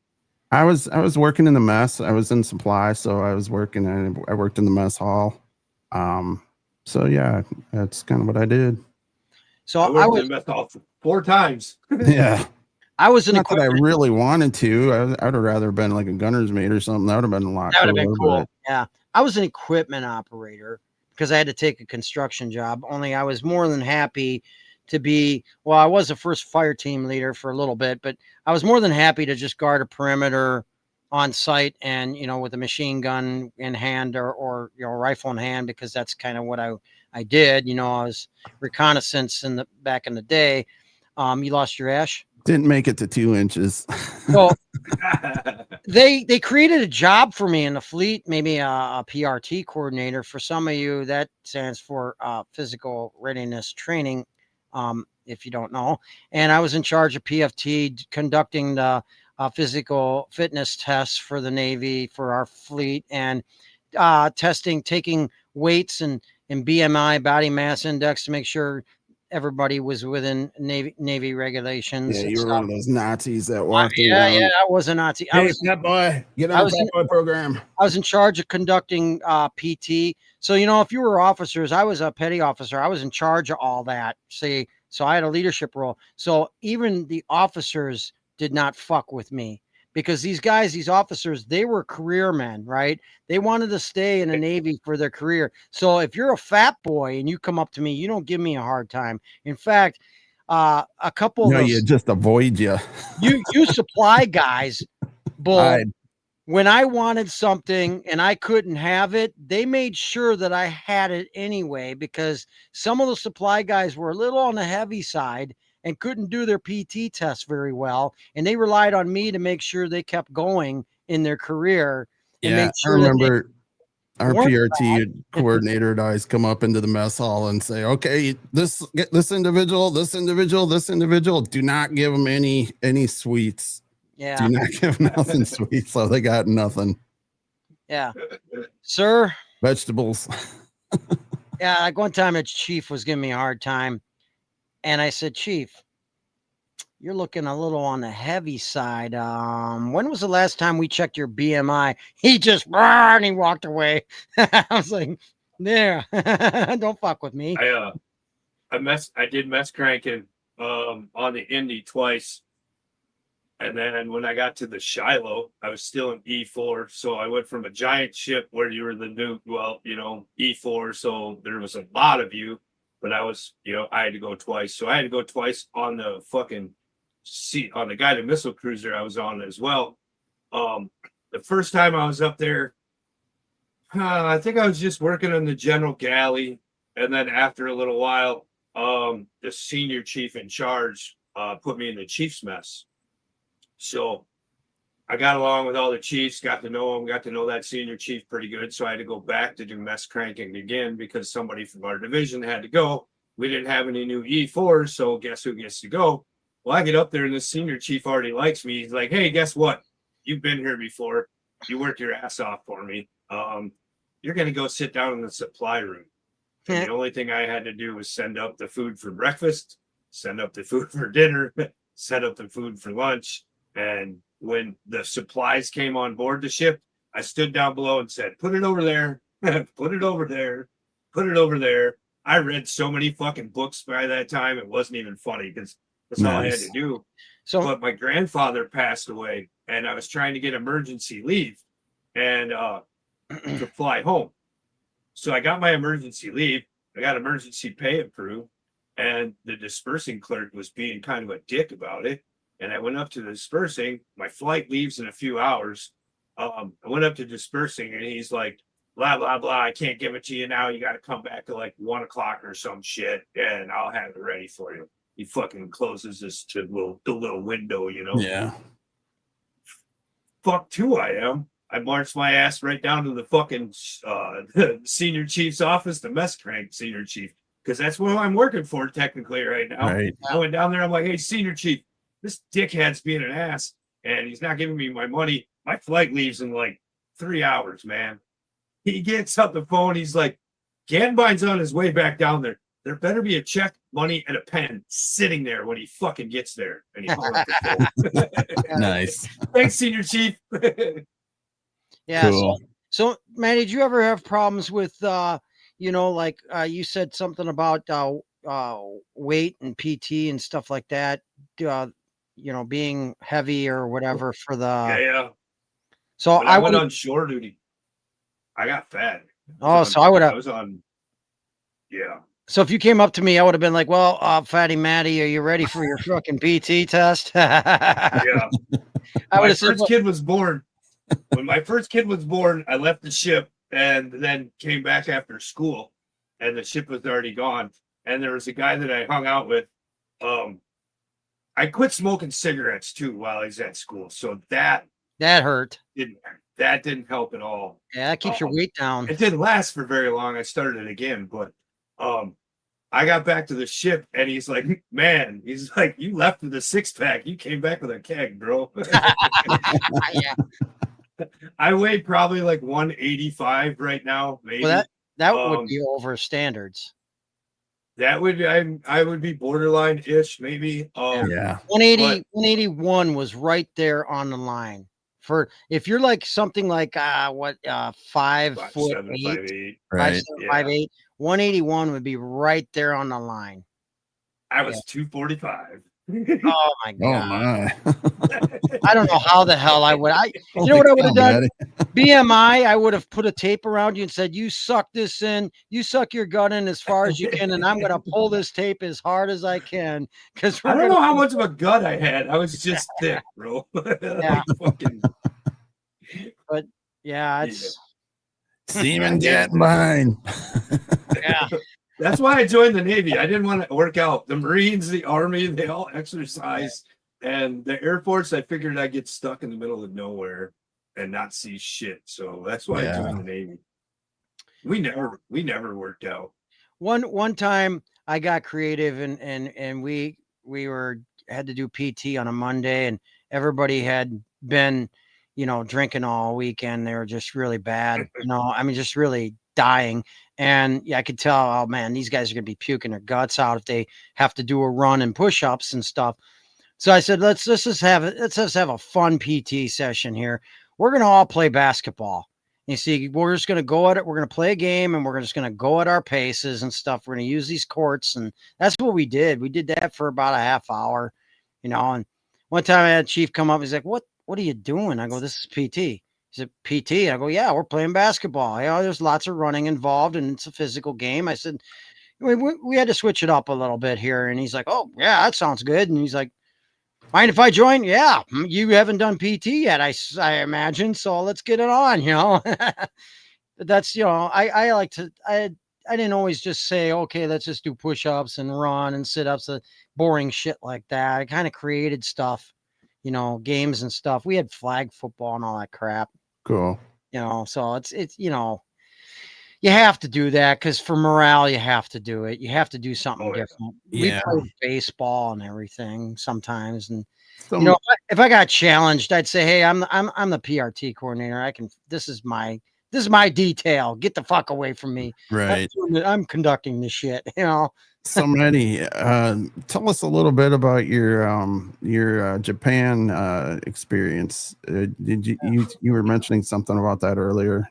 I was working in the mess. I was in supply, so I worked in the mess hall. So yeah, that's kind of what I did. So I worked in the mess hall 4 times. Yeah, I was an not that I equipment. really wanted to. I'd have rather been like a gunner's mate or something. That would have been a lot. That would have been cool. But... Yeah, I was an equipment operator because I had to take a construction job. Only I was more than happy to be. Well, I was the first fire team leader for a little bit, but I was more than happy to just guard a perimeter on site and with a machine gun in hand or rifle in hand, because that's kind of what I did. I was reconnaissance back in the day. You lost your ash? Didn't make it to 2 inches. So they created a job for me in the fleet, maybe a PRT coordinator. For some of you, that stands for physical readiness training, if you don't know. And I was in charge of PFT, conducting the physical fitness tests for the Navy, for our fleet, and taking weights and BMI, body mass index, to make sure everybody was within Navy regulations. Yeah, and you were stuff. one of those Nazis that walked Yeah, around. I was a Nazi. Hey, fat boy, get on the fat boy program. I was in charge of conducting PT. So, if you were officers, I was a petty officer. I was in charge of all that. See, so I had a leadership role. So even the officers did not fuck with me, because these guys, these officers, they were career men, right? They wanted to stay in the Navy for their career. So if you're a fat boy and you come up to me, you don't give me a hard time. In fact, a couple of you just avoid you. You supply guys, Bull. When I wanted something and I couldn't have it, they made sure that I had it anyway, because some of the supply guys were a little on the heavy side and couldn't do their PT tests very well. And they relied on me to make sure they kept going in their career. And Yeah, make sure I remember our PRT coordinator would always come up into the mess hall and say, okay, this individual, do not give them any sweets. Yeah. Do not give nothing sweet. So they got nothing. Yeah. Sir. Vegetables. Yeah. Like one time a chief was giving me a hard time. And I said, Chief, you're looking a little on the heavy side. When was the last time we checked your BMI? He just, and he walked away. I was like, yeah, don't fuck with me. I did mess cranking on the Indy twice. And then when I got to the Shiloh, I was still in E4. So I went from a giant ship where you were the new, E4. So there was a lot of you, but I was, I had to go twice. So I had to go twice on the fucking seat, on the guided missile cruiser I was on as well. The first time I was up there, I think I was just working on the general galley. And then after a little while, the senior chief in charge put me in the chief's mess. So I got along with all the chiefs, got to know them, got to know that senior chief pretty good. So I had to go back to do mess cranking again because somebody from our division had to go. We didn't have any new E4s, so guess who gets to go? Well, I get up there and the senior chief already likes me. He's like, hey, guess what? You've been here before. You worked your ass off for me. You're going to go sit down in the supply room. And the only thing I had to do was send up the food for breakfast, send up the food for dinner, set up the food for lunch. And when the supplies came on board the ship, I stood down below and said, put it over there, put it over there, put it over there. I read so many fucking books by that time. It wasn't even funny because that's all I had to do. So, but my grandfather passed away and I was trying to get emergency leave and to fly home. So I got my emergency leave. I got emergency pay approved and the dispersing clerk was being kind of a dick about it. And I went up to the dispersing. My flight leaves in a few hours. I went up to dispersing and he's like, blah, blah, blah. I can't give it to you now. You got to come back at like 1 o'clock or some shit and I'll have it ready for you. He fucking closes this to the little window, Yeah. Fuck who I am. I marched my ass right down to the fucking the senior chief's office, the mess crank senior chief, because that's what I'm working for technically right now. Right. I went down there. I'm like, hey, senior chief, this dickhead's being an ass, and he's not giving me my money. My flight leaves in like 3 hours, man. He gets up the phone. He's like, Gantenbein's on his way back down there. There better be a check, money, and a pen sitting there when he fucking gets there. And he hung up the phone. Nice. Thanks, senior chief. Yeah. Cool. So, man, did you ever have problems with, like you said something about weight and PT and stuff like that, being heavy or whatever for the. Yeah. So when I went would. on shore duty, I got fat. So I would have. I was on. Yeah. So if you came up to me, I would have been like, "Well, Fatty Matty, are you ready for your fucking PT test?" Yeah. I would My have said, first kid was born. When my first kid was born, I left the ship and then came back after school, and the ship was already gone. And there was a guy that I hung out with. I quit smoking cigarettes too while I was at school, so that hurt. didn't help at all. Yeah, that keeps your weight down. It didn't last for very long. I started it again, but I got back to the ship, and he's like, "Man," he's like, "You left with a 6-pack. You came back with a keg, bro." Yeah. I weigh probably like 185 right now, maybe. Well, that would be over standards. That would be I would be borderline-ish, maybe. Yeah. 181 was right there on the line. For if you're like something like 5'8", 5'7", 5'8". Right. 5'8", 181 would be right there on the line. I was 245. Oh my Oh god! my. I don't know how the hell I would. You know what I would have done? BMI. I would have put a tape around you and said, "You suck this in. You suck your gut in as far as you can, and I'm gonna pull this tape as hard as I can." Because I don't know how much of a gut I had. I was just thick, bro. Yeah. Fucking. But yeah, it's Seaman Gantenbein. yeah. That's why I joined the Navy. I didn't want to work out. The Marines, the Army, they all exercise. And the Air Force, I figured I'd get stuck in the middle of nowhere and not see shit. So that's why I joined the Navy. We never worked out. One time I got creative and we had to do PT on a Monday, and everybody had been, drinking all weekend. They were just really bad, just really dying. And yeah, I could tell, oh man, these guys are gonna be puking their guts out if they have to do a run and push-ups and stuff. So I said, let's just have a fun PT session here. We're gonna all play basketball. You see, we're just gonna go at it. We're gonna play a game, and we're just gonna go at our paces and stuff. We're gonna use these courts, and that's what we did. We did that for about a half hour, And one time I had Chief come up. He's like, "What are you doing?" I go, "This is PT." He said, "PT?" I go, "Yeah, we're playing basketball. There's lots of running involved, and it's a physical game." I said, we had to switch it up a little bit here. And he's like, "Oh, yeah, that sounds good." And he's like, "Mind if I join?" "Yeah, you haven't done PT yet, I imagine. So let's get it on, But that's, I like to, I didn't always just say, okay, let's just do push-ups and run and sit-ups, boring shit like that. I kind of created stuff, games and stuff. We had flag football and all that crap. Cool. So it's you have to do that because for morale, you have to do it. You have to do something different. Yeah. We play baseball and everything sometimes, and So, if I got challenged, I'd say, "Hey, I'm the PRT coordinator. This is my detail. Get the fuck away from me. right. I'm conducting this shit." So Matty, tell us a little bit about your Japan experience. Did you were mentioning something about that earlier?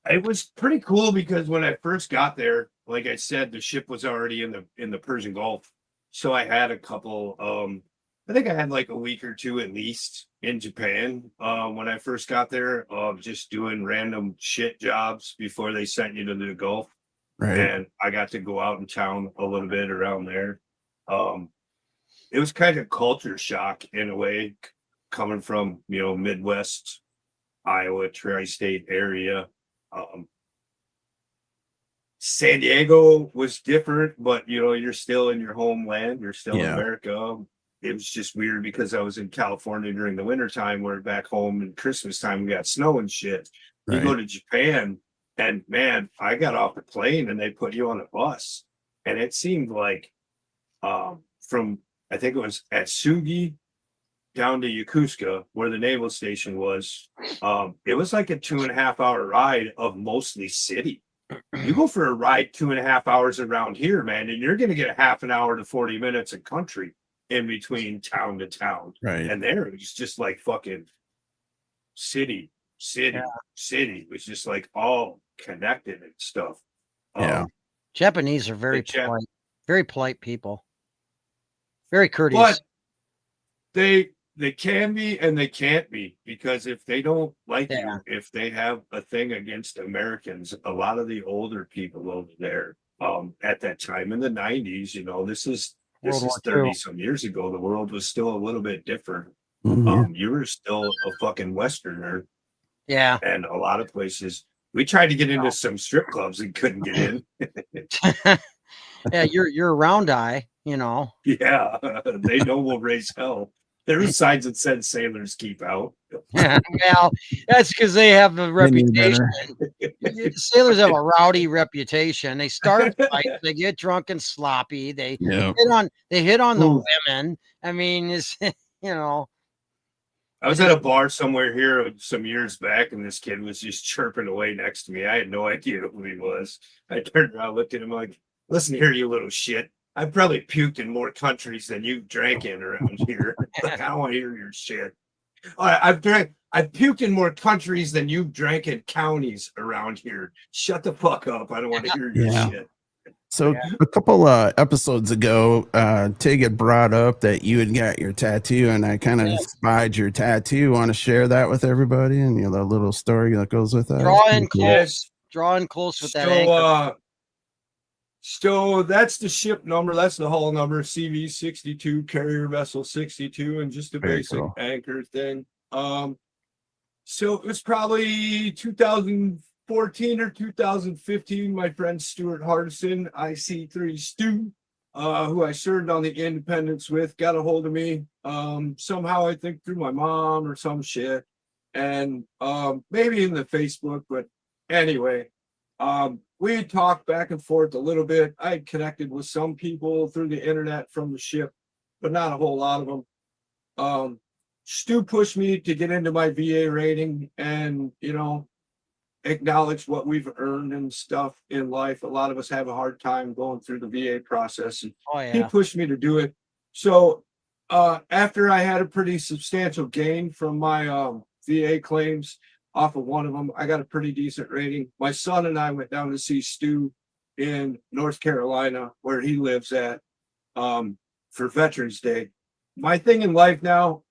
It was pretty cool because when I first got there, like I said, the ship was already in the Persian Gulf. So I had a couple, I think I had like a week or two at least in Japan when I first got there, of just doing random shit jobs before they sent you to the Gulf. Right. And I got to go out in town a little bit around there. It was kind of culture shock in a way, coming from, Midwest, Iowa, tri-state area. San Diego was different, but you're still in your homeland. You're still in America. it was just weird because I was in California during the wintertime, where back home in Christmas time we got snow and shit. You go to Japan, and man, I got off the plane and they put you on a bus, and it seemed like from, I think it was at Sugi down to Yokosuka, where the naval station was. It was like a 2.5 hour ride of mostly city. You go for a ride 2.5 hours around here, man, and you're going to get a half an hour to 40 minutes of country in between town to town. Right. And there it was just like fucking city. It was just like all connected and stuff. Japanese are very polite people. Very courteous. But they can be and they can't be, because if they don't like you, if they have a thing against Americans, a lot of the older people over there, at that time in the 90s, you know, this is 30 some years ago, the world was still a little bit different. You were still a fucking Westerner. Yeah. And a lot of places, we tried to get into some strip clubs and couldn't get in. Yeah, you're a round eye, you know. Yeah, they know we'll raise hell. There were signs that said sailors keep out. Yeah, well, that's because they have a reputation. Sailors have a rowdy reputation. They start fights, they get drunk and sloppy. They hit on the women. I mean, it's you know. I was at a bar somewhere here some years back, and this kid was just chirping away next to me. I had no idea who he was. I turned around, looked at him like, "Listen here, you little shit. I've probably puked in more countries than you drank in around here. Like, I don't want to hear your shit. I've puked in more countries than you've drank in counties around here. Shut the fuck up. I don't want to hear your shit." So a couple episodes ago, Tig had brought up that you had got your tattoo, and I kind of spied your tattoo. Want to share that with everybody, and the little story that goes with that? Draw in close with that anchor. So that's the ship number. That's the hull number, CV62, carrier vessel 62, and just a basic anchor thing. So it was probably 2014 or 2015. My friend Stuart Hardison, IC3 Stu, who I served on the Independence with, got a hold of me. Somehow, I think through my mom or some shit, and maybe in the Facebook, but anyway. We had talked back and forth a little bit. I had connected with some people through the internet from the ship, but not a whole lot of them. Stu pushed me to get into my VA rating and, you know, acknowledge what we've earned and stuff in life. A lot of us have a hard time going through the VA process, and he pushed me to do it. So after I had a pretty substantial gain from my VA claims, off of one of them, I got a pretty decent rating. My son and I went down to see Stu in North Carolina, where he lives at, for Veterans Day. My thing in life now,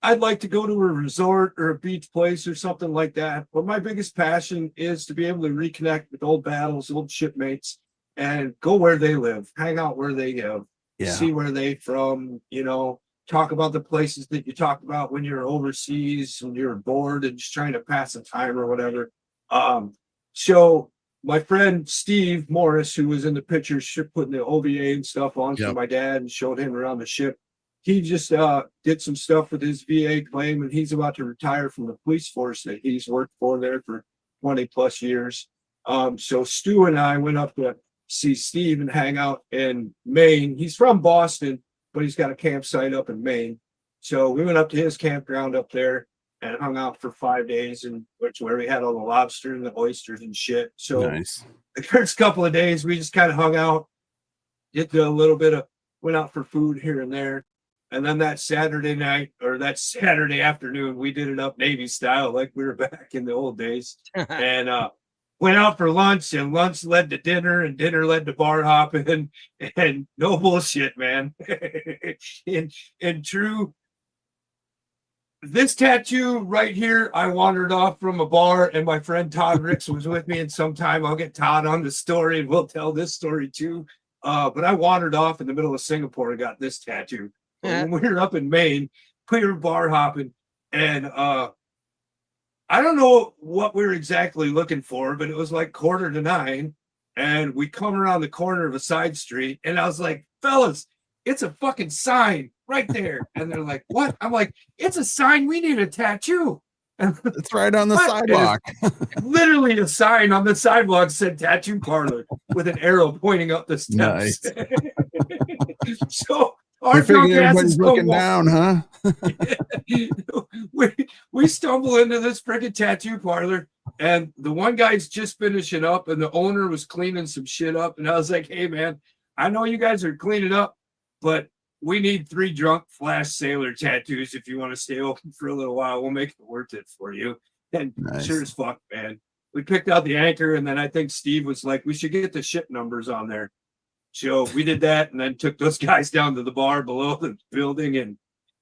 I'd like to go to a resort or a beach place or something like that. But my biggest passion is to be able to reconnect with old battles, old shipmates, and go where they live, hang out where they live, see where they from, you know, talk about the places that you talked about when you're overseas and you're bored and just trying to pass the time or whatever. So my friend Steve Morris, who was in the picture, putting the OVA and stuff on for my dad and showed him around the ship. He just did some stuff with his VA claim, and he's about to retire from the police force that he's worked for there for 20 plus years. So Stu and I went up to see Steve and hang out in Maine. He's from Boston, but he's got a campsite up in Maine. So we went up to his campground up there and hung out for 5 days, and which where we had all the lobster and the oysters and shit. So the first couple of days we just kind of hung out, did a little bit of, went out for food here and there. And then that Saturday night or that Saturday afternoon, we did it up Navy style, like we were back in the old days, and went out for lunch, and lunch led to dinner, and dinner led to bar hopping, and no bullshit, man. in true, this tattoo right here, I wandered off from a bar, and my friend Todd Ricks was with me, and sometime I'll get Todd on the story, and we'll tell this story too. But I wandered off in the middle of Singapore and got this tattoo. When we were up in Maine, we were bar hopping, and I don't know what we were exactly looking for, but it was like 8:45, and we come around the corner of a side street, and I was like, fellas, it's a fucking sign right there. And they're like, what? I'm like, it's a sign. We need a tattoo. And It's right on the what? sidewalk. Literally a sign on the sidewalk said tattoo parlor with an arrow pointing up the steps. Nice. So You're our drunk figuring everybody's asses looking down, huh? we stumble into this freaking tattoo parlor, and the one guy's just finishing up, and the owner was cleaning some shit up. And I was like, hey, man, I know you guys are cleaning up, but we need 3 drunk flash sailor tattoos. If you want to stay open for a little while, we'll make it worth it for you. And sure as fuck, man. We picked out the anchor, and then I think Steve was like, we should get the ship numbers on there. So we did that, and then took those guys down to the bar below the building and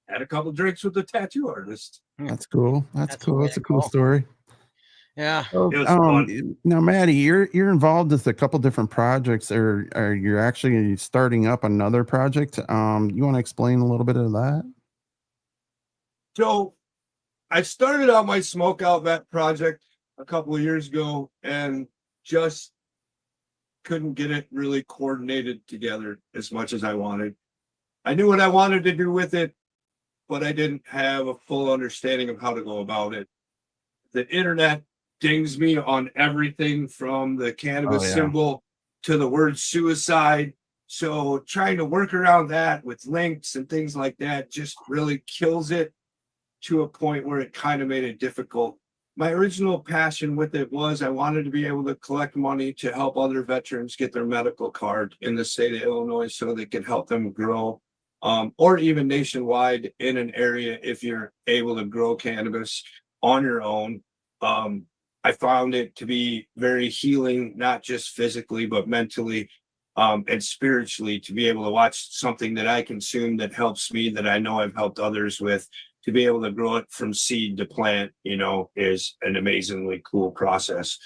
had a couple drinks with the tattoo artist. That's cool. That's cool. really That's a cool cool. story. Yeah. So, It was fun. now, Matty, you're involved with a couple different projects, or you're actually starting up another project. You want to explain a little bit of that? So I started out my smoke out vet project a couple of years ago and just couldn't get it really coordinated together as much as I wanted. I knew what I wanted to do with it, but I didn't have a full understanding of how to go about it. The internet dings me on everything from the cannabis symbol to the word suicide. So trying to work around that with links and things like that just really kills it to a point where it kind of made it difficult. My original passion with it was I wanted to be able to collect money to help other veterans get their medical card in the state of Illinois so they could help them grow, or even nationwide in an area if you're able to grow cannabis on your own. I found it to be very healing, not just physically, but mentally and spiritually, to be able to watch something that I consume that helps me, that I know I've helped others with. To be able to grow it from seed to plant, is an amazingly cool process.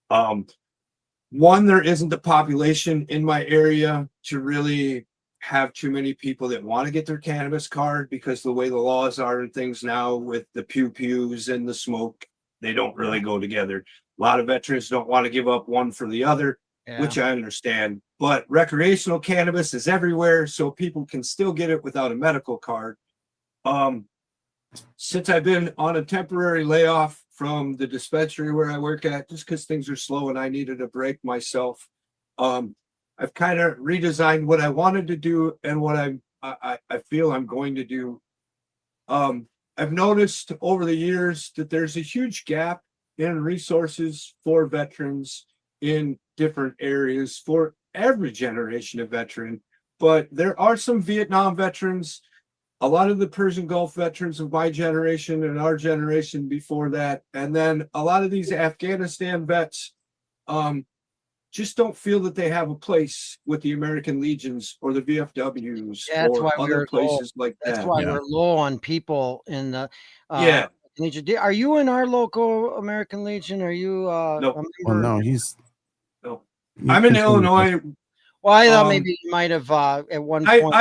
One, there isn't the population in my area to really have too many people that want to get their cannabis card, because the way the laws are and things now with the pews and the smoke, they don't really go together. A lot of veterans don't want to give up one for the other, which I understand. But recreational cannabis is everywhere, so people can still get it without a medical card. Since I've been on a temporary layoff from the dispensary where I work at, just because things are slow and I needed a break myself, I've kind of redesigned what I wanted to do and what I feel I'm going to do. I've noticed over the years that there's a huge gap in resources for veterans in different areas for every generation of veteran, but there are some Vietnam veterans, a lot of the Persian Gulf veterans of my generation and our generation before that, and then a lot of these Afghanistan vets just don't feel that they have a place with the American Legions or the VFWs or other places like that. That's why we're low on people in the Legion. Are you in our local American Legion? Are you no? Well, no, no. I'm in Illinois. Well, I thought maybe you might have at one point.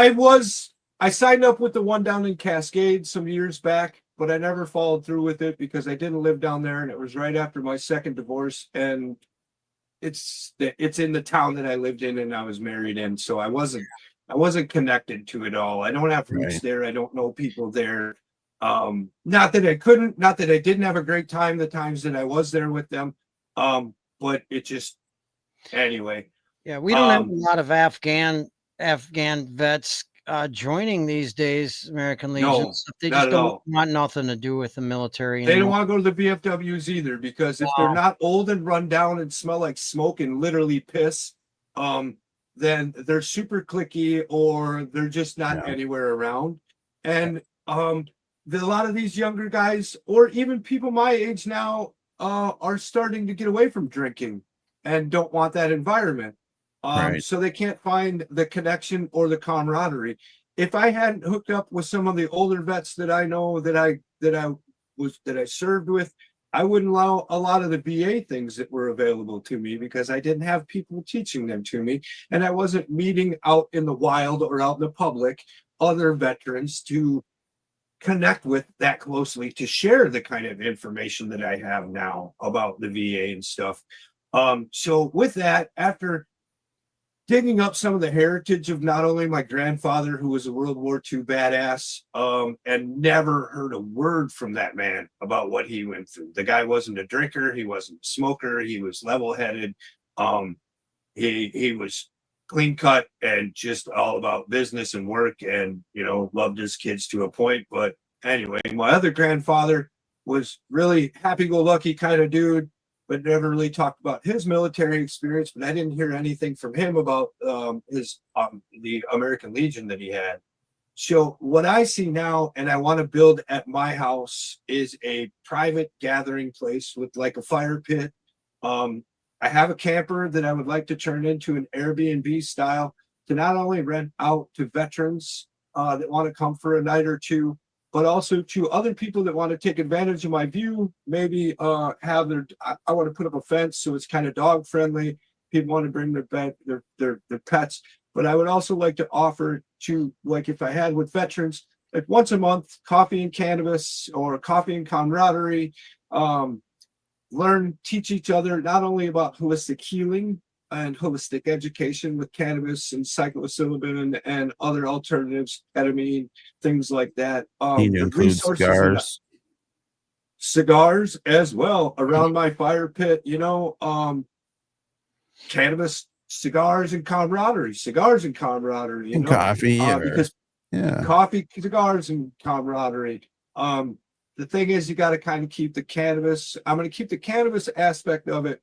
I signed up with the one down in Cascade some years back, but I never followed through with it because I didn't live down there, and it was right after my second divorce, and it's in the town that I lived in and I was married in, so I wasn't connected to it all. I don't have roots there. I don't know people there. Not that I couldn't, not that I didn't have a great time the times that I was there with them, but it just anyway. Yeah, we don't have a lot of Afghan vets joining these days, American Legion. They just don't want nothing to do with the military anymore. They don't want to go to the VFWs either, because if they're not old and run down and smell like smoke and literally piss, then they're super cliquey or they're just not anywhere around. And a lot of these younger guys, or even people my age now, are starting to get away from drinking and don't want that environment. So they can't find the connection or the camaraderie. If I hadn't hooked up with some of the older vets that I know that I served with, I wouldn't allow a lot of the VA things that were available to me because I didn't have people teaching them to me, and I wasn't meeting out in the wild or out in the public other veterans to connect with that closely, to share the kind of information that I have now about the VA and stuff. So with that, after digging up some of the heritage of not only my grandfather, who was a World War II badass, and never heard a word from that man about what he went through. The guy wasn't a drinker. He wasn't a smoker. He was level-headed. He was clean cut and just all about business and work, and, you know, loved his kids to a point. But anyway, my other grandfather was really happy-go-lucky kind of dude, but never really talked about his military experience. But I didn't hear anything from him about the American Legion that he had. So what I see now, and I want to build at my house, is a private gathering place with like a fire pit. I have a camper that I would like to turn into an Airbnb style to not only rent out to veterans that want to come for a night or two, but also to other people that want to take advantage of my view. Maybe have I want to put up a fence so it's kind of dog friendly. People want to bring their pets, but I would also like to offer to, like, if I had with veterans, like once a month, coffee and cannabis or coffee and camaraderie. Teach each other not only about holistic healing and holistic education with cannabis and psilocybin and other alternatives, ketamine, things like that. Need to include cigars. Cigars as well around my fire pit, you know, cannabis, cigars and camaraderie, you and know, coffee, because coffee, cigars and camaraderie. The thing is, you got to kind of keep the cannabis. I'm going to keep the cannabis aspect of it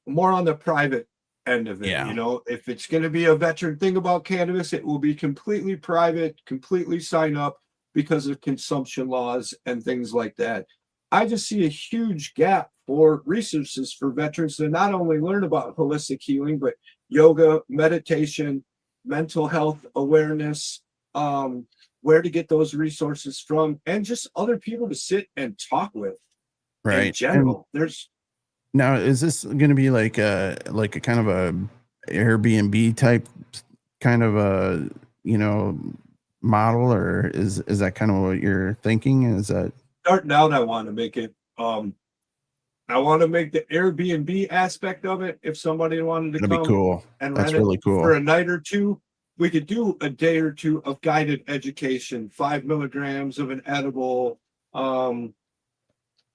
more on the private end of it. Yeah. You know, if it's going to be a veteran thing about cannabis, it will be completely private, completely sign up because of consumption laws and things like that. I just see a huge gap for resources for veterans to not only learn about holistic healing, but yoga, meditation, mental health awareness, where to get those resources from, and just other people to sit and talk with. Right. In general, now, is this going to be like a kind of a Airbnb type kind of a, you know, model, or is that kind of what you're thinking? Is that starting out? I want to make it. I want to make the Airbnb aspect of it. If somebody wanted to that'd come be cool. and That's rent really it cool for a night or two, we could do a day or two of guided education, 5 milligrams of an edible,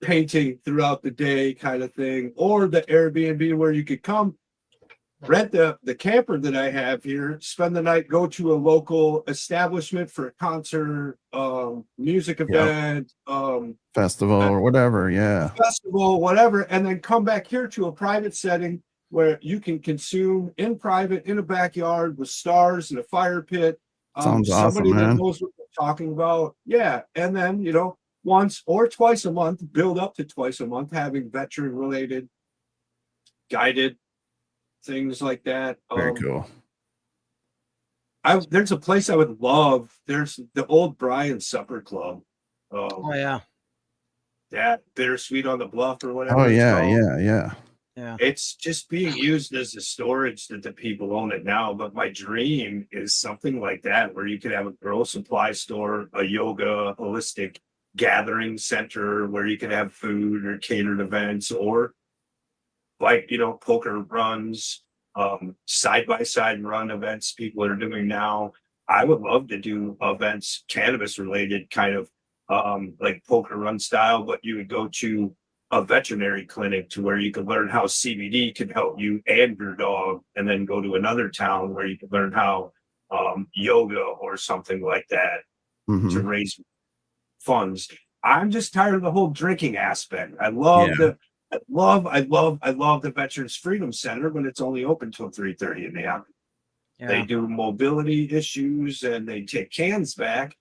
painting throughout the day kind of thing, or the Airbnb where you could come, rent the camper that I have here, spend the night, go to a local establishment for a concert, music event, festival or whatever. Yeah. Festival, whatever, and then come back here to a private setting where you can consume in private in a backyard with stars and a fire pit. Sounds somebody awesome, that man. knows what they're talking about. Yeah. And then, you know, once or twice a month, build up to twice a month, having veteran related guided things like that. Very cool. There's a place I would love. There's the old Brian Supper Club. Oh yeah. That Bittersweet on the Bluff or whatever. Oh yeah, called. Yeah. It's just being used as a storage that the people own it now. But my dream is something like that, where you could have a grow supply store, a yoga, holistic gathering center where you could have food or catered events, or like, you know, poker runs, side-by-side run events people are doing now. I would love to do events, cannabis related, kind of like poker run style, but you would go to a veterinary clinic to where you could learn how CBD can help you and your dog, and then go to another town where you could learn how yoga or something like that to raise funds. I'm just tired of the whole drinking aspect. I love the Veterans Freedom Center, but it's only open till 3:30 in the afternoon. Yeah. They do mobility issues and they take cans back.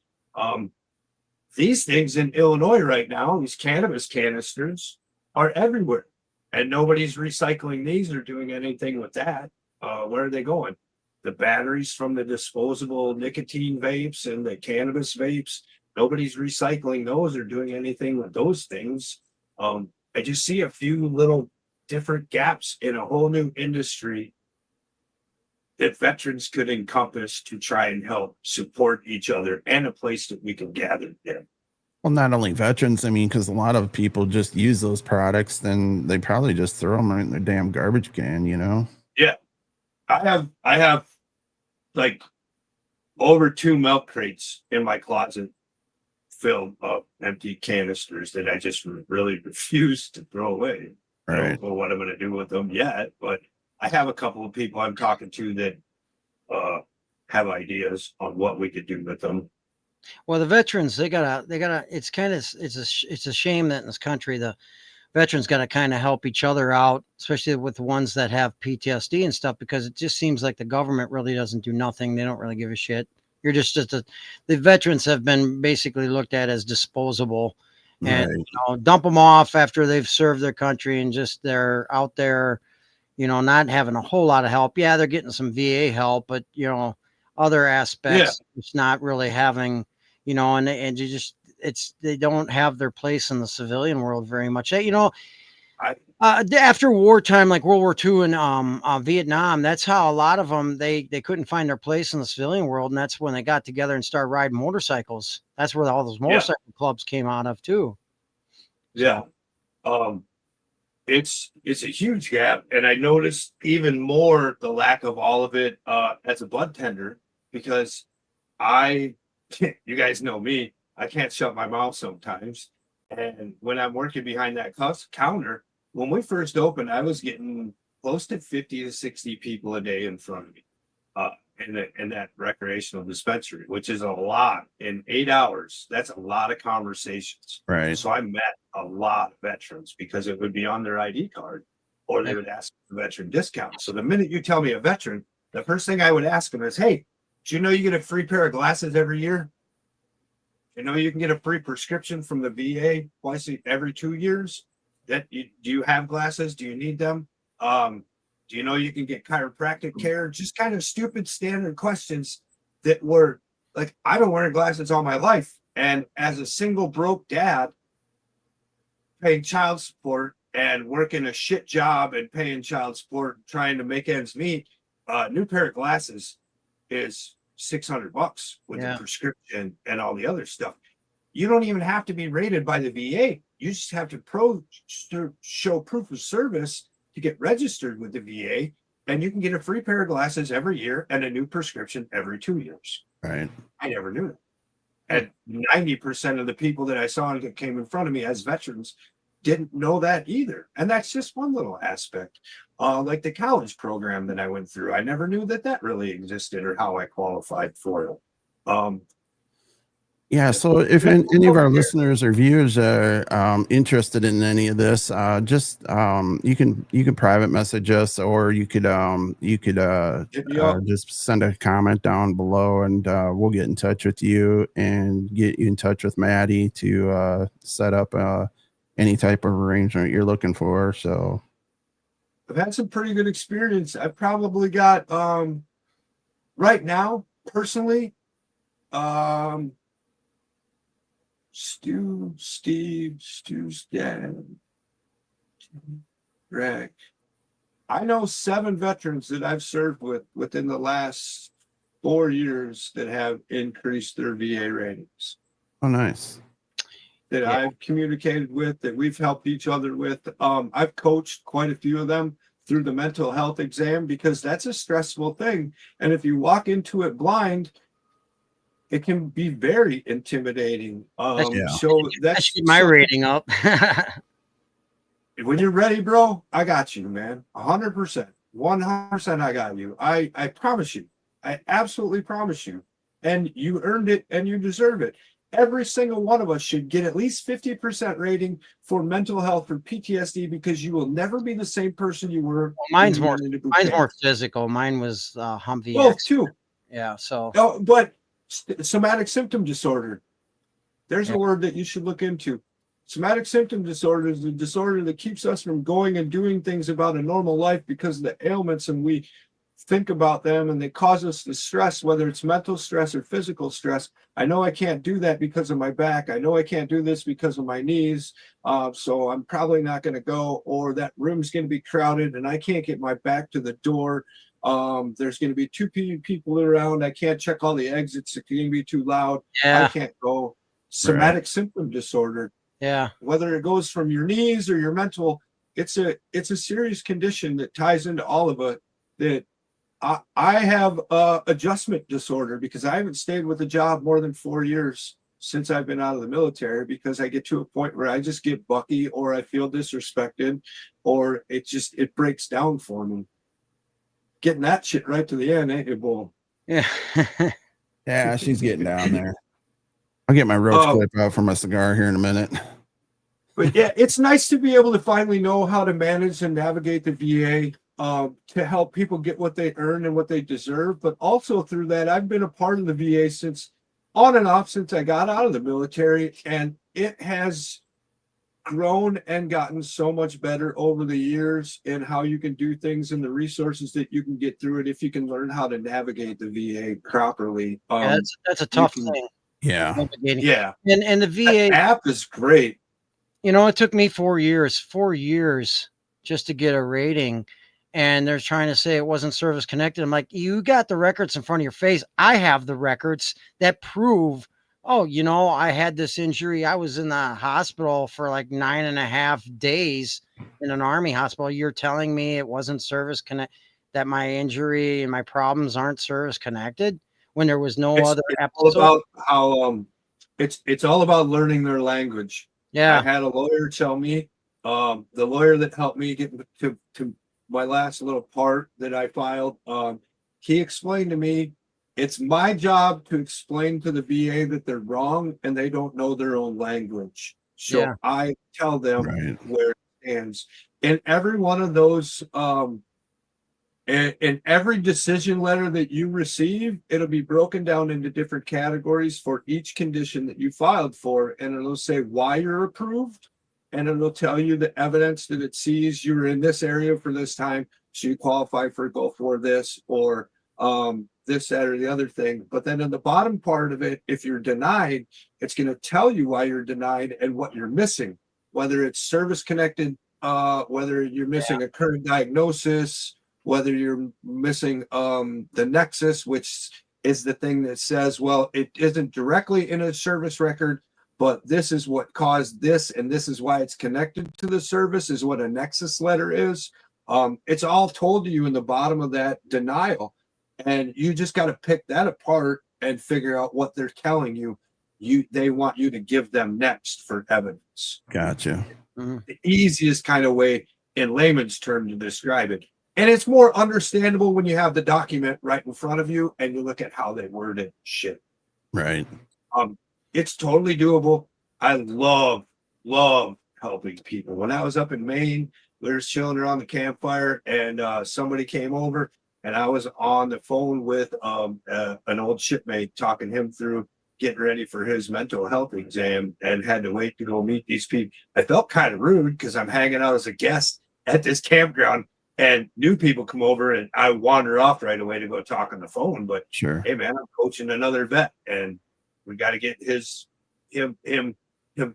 These things in Illinois right now, these cannabis canisters are everywhere, and nobody's recycling these or doing anything with that. Where are they going? The batteries from the disposable nicotine vapes and the cannabis vapes, nobody's recycling those or doing anything with those things. I just see a few little different gaps in a whole new industry that veterans could encompass to try and help support each other, and a place that we can gather in. Well, not only veterans, I mean, because a lot of people just use those products, then they probably just throw them right in their damn garbage can, you know? Yeah. I have like over 2 milk crates in my closet filled up empty canisters that I just really refuse to throw away. I don't know what I'm going to do with them yet, but I have a couple of people I'm talking to that have ideas on what we could do with them. Well, the veterans, they gotta, it's a shame that in this country, the veterans got to kind of help each other out, especially with the ones that have PTSD and stuff, because it just seems like the government really doesn't do nothing. They don't really give a shit. You're the veterans have been basically looked at as disposable, and dump them off after they've served their country, and just they're out there, not having a whole lot of help. Yeah, they're getting some VA help, but other aspects, it's not really having, and you just, they don't have their place in the civilian world very much. After wartime, like World War II and Vietnam, that's how a lot of them, they couldn't find their place in the civilian world, and that's when they got together and started riding motorcycles. That's where all those motorcycle clubs came out of too. Yeah. It's a huge gap, and I noticed even more the lack of all of it as a bud tender, because you guys know me, I can't shut my mouth sometimes. And when I'm working behind that counter, when we first opened, I was getting close to 50 to 60 people a day in front of me in that recreational dispensary, which is a lot in 8 hours. That's a lot of conversations. Right. So I met a lot of veterans because it would be on their ID card, or they would ask for the veteran discount. So the minute you tell me a veteran, the first thing I would ask them is, hey, do you know you get a free pair of glasses every year? You can get a free prescription from the VA every 2 years. Do you have glasses? Do you need them? Do you know you can get chiropractic care? Just kind of stupid standard questions that were like, I've been wearing glasses all my life. And as a single broke dad, paying child support and working a shit job and paying child support, trying to make ends meet, a new pair of glasses is $600 with the prescription and all the other stuff. You don't even have to be rated by the VA. You just have to show proof of service to get registered with the VA, and you can get a free pair of glasses every year and a new prescription every 2 years. Right. I never knew that. And 90% of the people that I saw that came in front of me as veterans didn't know that either. And that's just one little aspect. Like the college program that I went through, I never knew that really existed or how I qualified for it. So if any of our listeners or viewers are interested in any of this, just you can private message us, or you could just send a comment down below, and we'll get in touch with you and get you in touch with Matty to set up any type of arrangement you're looking for. So I've had some pretty good experience. I've probably got right now personally, Stu's dad, Greg. I know 7 veterans that I've served with within the last 4 years that have increased their VA ratings. Oh, nice. That I've communicated with, that we've helped each other with. I've coached quite a few of them through the mental health exam, because that's a stressful thing. And if you walk into it blind, it can be very intimidating. So that's my rating up. When you're ready, bro, I got you, man. 100%, 100%. I got you. I promise you. I absolutely promise you. And you earned it, and you deserve it. Every single one of us should get at least 50% rating for mental health, for PTSD, because you will never be the same person you were. Mine's more physical. Mine was Humvee. Both too. Yeah. So. Oh, but somatic symptom disorder. There's a word that you should look into. Somatic symptom disorder is the disorder that keeps us from going and doing things about a normal life because of the ailments, and we think about them, and they cause us the stress, whether it's mental stress or physical stress. I know I can't do that because of my back. I know I can't do this because of my knees. So I'm probably not going to go, or that room's going to be crowded and I can't get my back to the door. There's going to be too many people around. I can't check all the exits. It's going to be too loud. I can't go. Somatic symptom disorder. Yeah. Whether it goes from your knees or your mental, it's a serious condition that ties into all of it, that I have adjustment disorder because I haven't stayed with a job more than 4 years since I've been out of the military, because I get to a point where I just get bucky, or I feel disrespected, or it breaks down for me. Getting that shit right to the end, ain't it, Bull? Yeah. Yeah, she's getting down there. I'll get my roach clip out for my cigar here in a minute. But yeah, it's nice to be able to finally know how to manage and navigate the VA, to help people get what they earn and what they deserve. But also through that, I've been a part of the VA since on and off since I got out of the military, and it has grown and gotten so much better over the years in how you can do things and the resources that you can get through it if you can learn how to navigate the VA properly. Yeah, that's a tough thing. Yeah. Yeah. And the VA app is great. You know, it took me 4 years just to get a rating. And they're trying to say it wasn't service connected. I'm like, you got the records in front of your face. I have the records that prove, oh, you know, I had this injury. I was in the hospital for like 9.5 days in an Army hospital. You're telling me it wasn't service connected, that my injury and my problems aren't service connected when there was no other episode? All about how it's all about learning their language. Yeah. I had a lawyer tell me, the lawyer that helped me get to my last little part that I filed, he explained to me, it's my job to explain to the VA that they're wrong and they don't know their own language. So I tell them where it stands. In every one of those, in every decision letter that you receive, it'll be broken down into different categories for each condition that you filed for. And it'll say why you're approved. And it'll tell you the evidence that it sees you were in this area for this time, so you qualify for go for this, or this, that, or the other thing. But then in the bottom part of it, if you're denied, it's going to tell you why you're denied and what you're missing, whether it's service connected, whether you're missing a current diagnosis, whether you're missing the nexus, which is the thing that says, well, it isn't directly in a service record, but this is what caused this, and this is why it's connected to the service, is what a nexus letter is. It's all told to you in the bottom of that denial, and you just got to pick that apart and figure out what they're telling you. They want you to give them next for evidence. Gotcha. The easiest kind of way in layman's term to describe it. And it's more understandable when you have the document right in front of you and you look at how they worded shit. Right. It's totally doable. I love helping people. When I was up in Maine, we were chilling around the campfire, and somebody came over, and I was on the phone with an old shipmate, talking him through getting ready for his mental health exam, and had to wait to go meet these people. I felt kind of rude because I'm hanging out as a guest at this campground, and new people come over, and I wander off right away to go talk on the phone. But sure, hey man, I'm coaching another vet, and we got to get him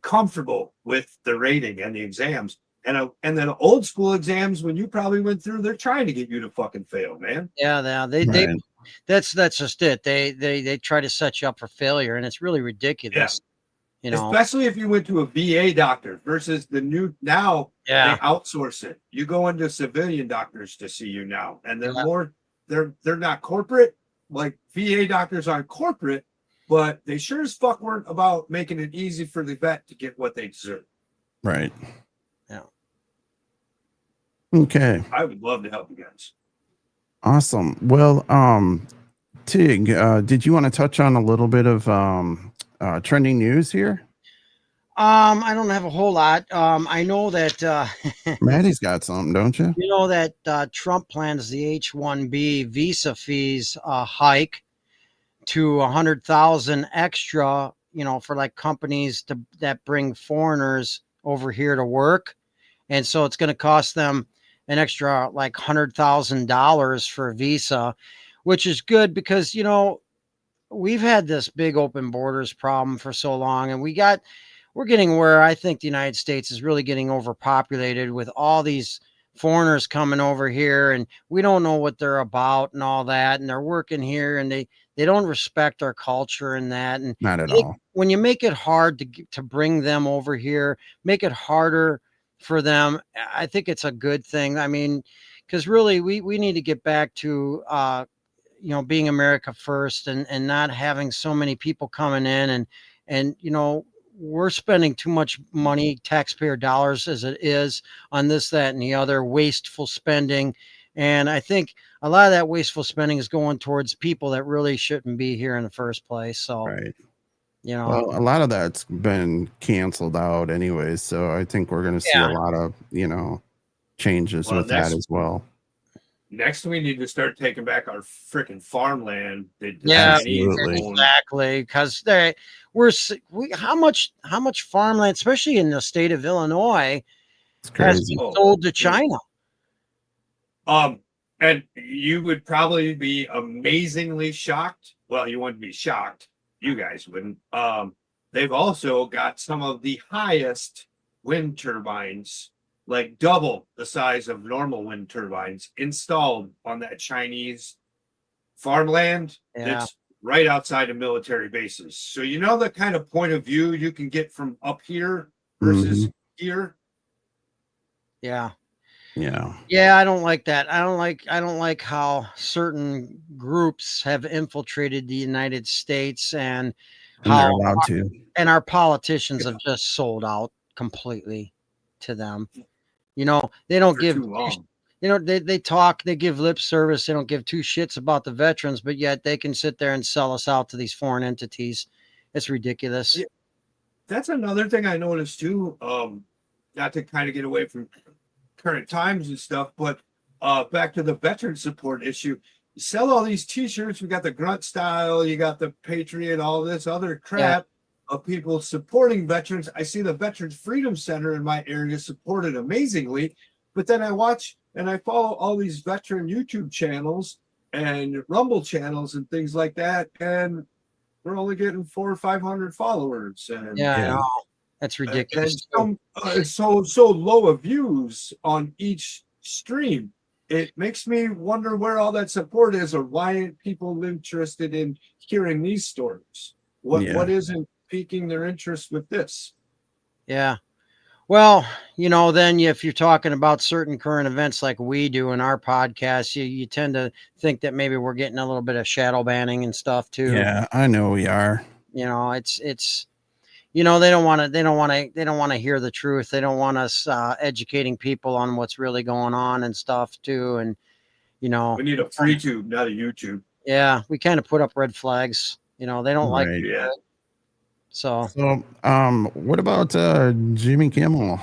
comfortable with the rating and the exams. And then old school exams, when you probably went through, they're trying to get you to fucking fail, man. Yeah, they that's just it. They try to set you up for failure, and it's really ridiculous. Yeah. You know, especially if you went to a VA doctor versus the new now. They outsource it. You go into civilian doctors to see you now, and they're not corporate. Like VA doctors aren't corporate, but they sure as fuck weren't about making it easy for the vet to get what they deserve. Right. Yeah. Okay. I would love to help you guys. Awesome. Well, Tig, did you want to touch on a little bit of trending news here? I don't have a whole lot. I know that Matty's got something, don't you? You know that Trump plans the H-1B visa fees hike to 100,000 extra, you know, for like companies that bring foreigners over here to work. And so it's going to cost them an extra like $100,000 for a visa, which is good because, you know, we've had this big open borders problem for so long, and we're getting where I think the United States is really getting overpopulated with all these foreigners coming over here, and we don't know what they're about and all that. And they're working here, and they don't respect our culture and that. And not at all. When you make it hard to bring them over here, make it harder for them, I think it's a good thing. I mean, because really we need to get back to being America first, and not having so many people coming in, and we're spending too much money, taxpayer dollars as it is, on this, that, and the other, wasteful spending. And I think a lot of that wasteful spending is going towards people that really shouldn't be here in the first place. So, Right. Well, a lot of that's been canceled out anyways. So I think we're going to see a lot of, changes with that as well. Next, we need to start taking back our freaking farmland. Exactly. Because how much farmland, especially in the state of Illinois, has been sold to China. And you would probably be amazingly shocked. Well, you wouldn't be shocked. You guys wouldn't. They've also got some of the highest wind turbines, like double the size of normal wind turbines, installed on that Chinese farmland that's right outside of military bases. So the kind of point of view you can get from up here versus here. Yeah. I don't like that. I don't like how certain groups have infiltrated the United States, and how they're allowed to. And our politicians have just sold out completely to them. They don't give too long. They talk, they give lip service, they don't give two shits about the veterans, but yet they can sit there and sell us out to these foreign entities. It's ridiculous. Yeah. That's another thing I noticed too. Not to kind of get away from current times and stuff, but back to the veteran support issue. You sell all these t-shirts, we got the grunt style, you got the patriot, all this other crap of people supporting veterans. I see the Veterans Freedom Center in my area supported amazingly, but then I watch and I follow all these veteran YouTube channels and Rumble channels and things like that, and we're only getting 400 or 500 followers. And that's ridiculous. And so low of views on each stream. It makes me wonder where all that support is, or why aren't people interested in hearing these stories? What isn't piquing their interest with this? Yeah. Well, then if you're talking about certain current events like we do in our podcast, you tend to think that maybe we're getting a little bit of shadow banning and stuff too. Yeah, I know we are. It's they don't want to hear the truth. They don't want us educating people on what's really going on and stuff too. And we need a free tube, not a YouTube. Yeah, we kind of put up red flags. They don't like it. Yeah. So what about Jimmy Kimmel?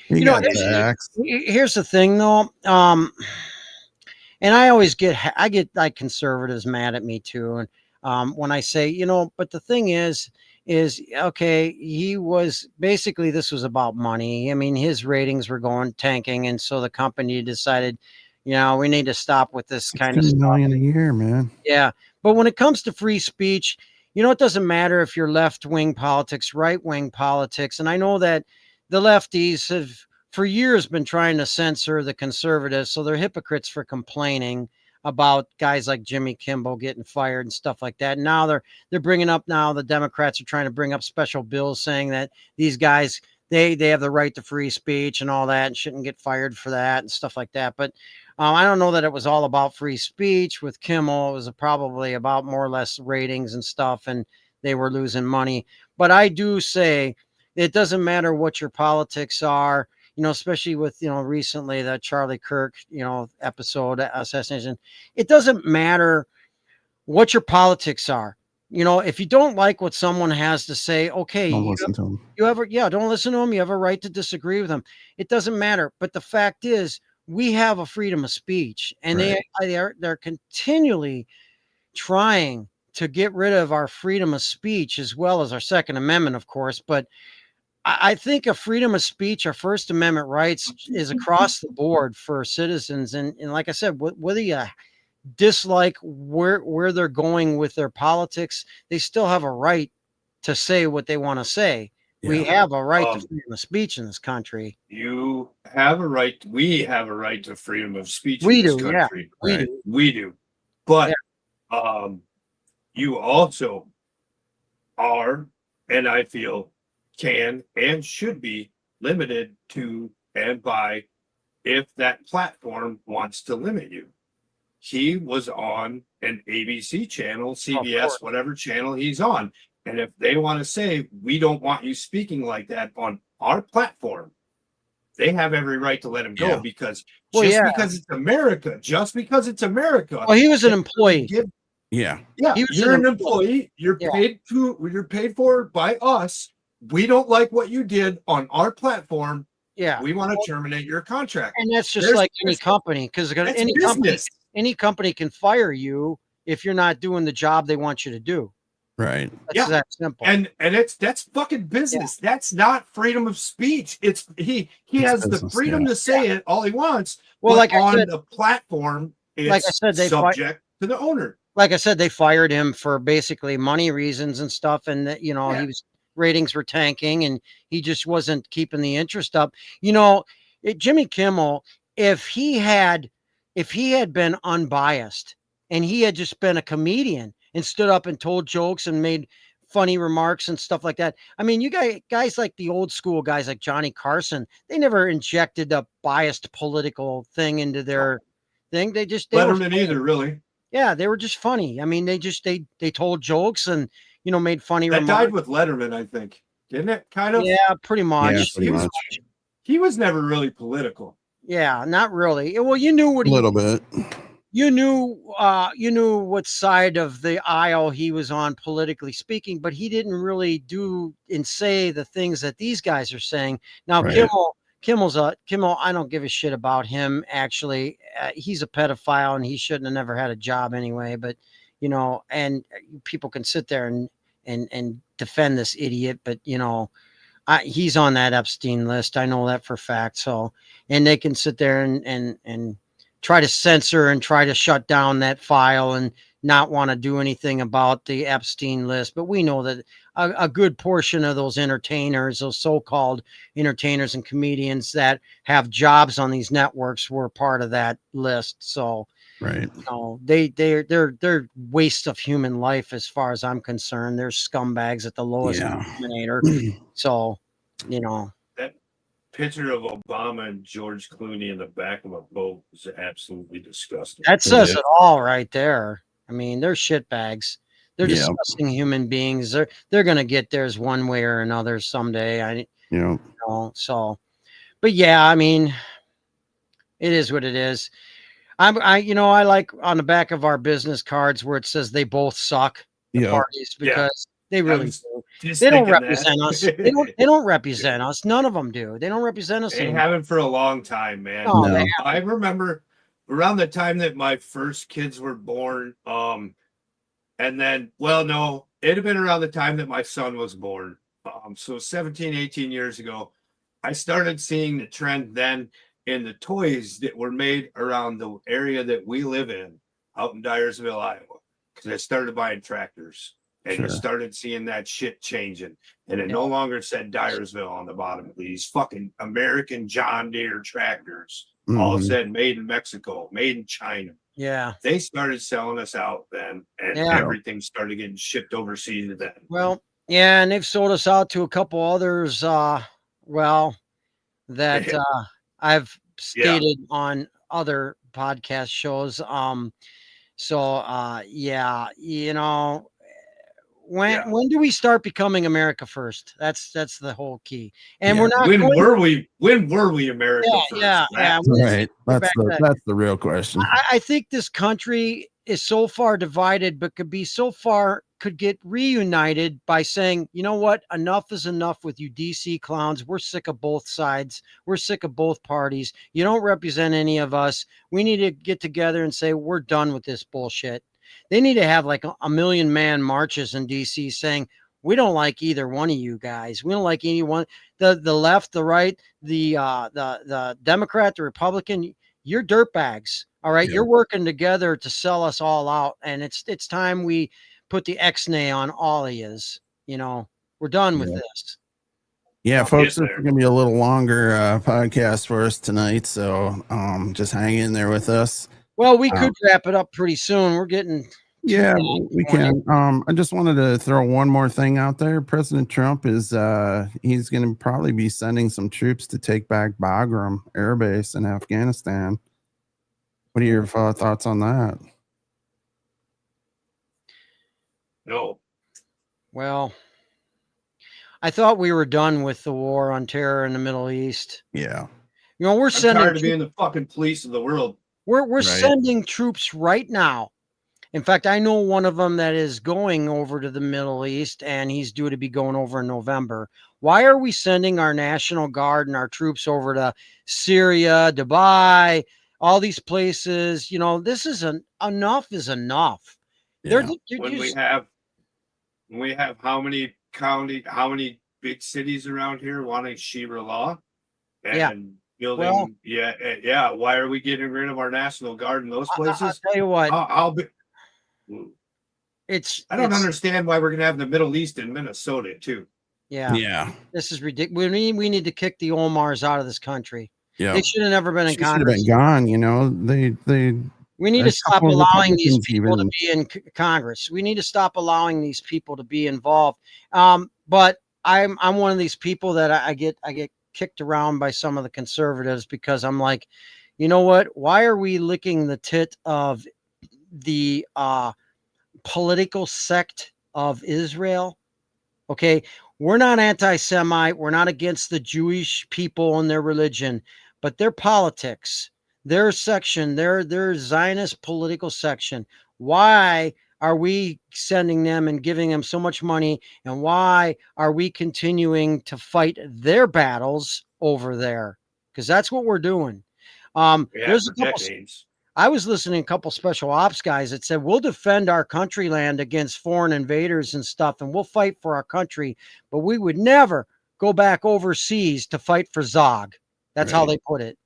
Here's the thing though. And I get like conservatives mad at me too. And when I say, but the thing is okay, he was basically, this was about money. I mean, his ratings were tanking, and so the company decided, we need to stop with this kind of stuff. $1 million a year, man. Yeah. But when it comes to free speech, it doesn't matter if you're left-wing politics, right-wing politics. And I know that the lefties have for years been trying to censor the conservatives. So they're hypocrites for complaining about guys like Jimmy Kimmel getting fired and stuff like that. And now they're bringing up, the Democrats are trying to bring up special bills saying that these guys, they have the right to free speech and all that, and shouldn't get fired for that and stuff like that. But I don't know that it was all about free speech with Kimmel. It was probably about more or less ratings and stuff, and they were losing money. But I do say it doesn't matter what your politics are, especially with, recently the Charlie Kirk, episode, assassination. It doesn't matter what your politics are. If you don't like what someone has to say, okay, don't listen to them. Don't listen to them. You have a right to disagree with them. It doesn't matter. But the fact is, we have a freedom of speech, and they're continually trying to get rid of our freedom of speech, as well as our Second Amendment, of course. But I think a freedom of speech, our First Amendment rights, is across the board for citizens. And like I said, whether you dislike where they're going with their politics, they still have a right to say what they want to say. Yeah. We have a right to freedom of speech in this country. You have a right. We have a right to freedom of speech. We in this do, country. Yeah. Right? We do. But you also are, and I feel can and should be limited to and by if that platform wants to limit you. He was on an ABC channel, CBS, whatever channel he's on. And if they want to say, we don't want you speaking like that on our platform, they have every right to let him go because because it's America, Well, he was an employee. You're an employee. You're paid for by us. We don't like what you did on our platform. Yeah, we want to terminate your contract. And that's just like any company, because any company can fire you if you're not doing the job they want you to do. Right. That's that simple. And that's fucking business. Yeah. That's not freedom of speech. It's he has business, the freedom to say it all he wants. Well, like on the platform, it's like I said, subject to the owner. Like I said, they fired him for basically money reasons and stuff, and that he was ratings were tanking, and he just wasn't keeping the interest up. Jimmy Kimmel, if he had been unbiased and he had just been a comedian and stood up and told jokes and made funny remarks and stuff like that. I mean, you guys like the old school guys like Johnny Carson, they never injected a biased political thing into their thing. They Letterman either, really. Yeah, they were just funny. I mean, they told jokes and made funny remarks. That died with Letterman, I think, didn't it? Kind of. Yeah, pretty much. Yeah, pretty much. He was never really political. Yeah, not really. Well, you knew what a little bit. You knew what side of the aisle he was on politically speaking, but he didn't really do and say the things that these guys are saying. Now, right. Kimmel, I don't give a shit about him. Actually, he's a pedophile and he shouldn't have never had a job anyway. But and people can sit there and defend this idiot, but he's on that Epstein list. I know that for a fact. So, and they can sit there and try to censor and try to shut down that file and not want to do anything about the Epstein list. But we know that a good portion of those entertainers, those so-called entertainers and comedians that have jobs on these networks were part of that list. So, right. They're waste of human life as far as I'm concerned. They're scumbags at the lowest denominator. So, that picture of Obama and George Clooney in the back of a boat is absolutely disgusting. That says it all right there. I mean, they're shitbags. They're disgusting human beings. They're gonna get theirs one way or another someday. So, but yeah, I mean, it is what it is. I like on the back of our business cards where it says they both suck, the parties, because they really do. They don't represent us. They don't represent us. None of them do. They don't represent us. They haven't for a long time, man. No. I remember around the time that my first kids were born, and then, it had been around the time that my son was born. So 17, 18 years ago, I started seeing the trend then in the toys that were made around the area that we live in out in Dyersville, Iowa, because I started buying tractors and you started seeing that shit changing. And it no longer said Dyersville on the bottom of these fucking American John Deere tractors. All said made in Mexico, made in China. Yeah. They started selling us out then, and everything started getting shipped overseas then. Well, yeah, and they've sold us out to a couple others, I've stated on other podcast shows. When do we start becoming America first? That's the whole key. And we're not. When were we America first? Yeah. Right. That's the real question. I think this country is so far divided, but could get reunited by saying, you know what? Enough is enough with you DC clowns. We're sick of both sides. We're sick of both parties. You don't represent any of us. We need to get together and say, we're done with this bullshit. They need to have like a million man marches in DC saying, we don't like either one of you guys. We don't like anyone, the left, the right, the Democrat, the Republican. You're dirtbags. All right. Yeah. You're working together to sell us all out. And it's time we put the X-nay on all of yous. We're done with this. Yeah, folks, this is going to be a little longer podcast for us tonight. So just hang in there with us. Well, we could wrap it up pretty soon. We're getting Yeah, we can. I just wanted to throw one more thing out there. President Trump is he's going to probably be sending some troops to take back Bagram Air Base in Afghanistan. What are your thoughts on that? No. Well, I thought we were done with the war on terror in the Middle East. Yeah. You know, we're I'm sending tired of being the fucking police of the world. we're Right. sending troops right now. In fact, I know one of them that is going over to the Middle East, and he's due to be going over in November. Why are we sending our National Guard and our troops over to Syria, Dubai, all these places? You know, this is enough is enough. Yeah. When we have how many big cities around here wanting Sharia law and building? Yeah. Why are we getting rid of our National Guard in those places? I'll tell you what. I don't understand why we're going to have the Middle East in Minnesota too. Yeah. This is ridiculous. We need to kick the Omars out of this country. Yeah. They should have never been in Congress. Should have been gone. You know, we need to stop allowing these people to be in Congress. We need to stop allowing these people to be involved. But I'm one of these people that I get kicked around by some of the conservatives because I'm like, you know what? Why are we licking the tit of the political sect of Israel? Okay, we're not anti-Semite. We're not against the Jewish people and their religion, but their politics, their section, their Zionist political section. Why are we sending them and giving them so much money? And why are we continuing to fight their battles over there? Because that's what we're doing. There's a couple decades. I was listening to a couple special ops guys that said, we'll defend our country land against foreign invaders and stuff, and we'll fight for our country, but we would never go back overseas to fight for Zog. That's how they put it.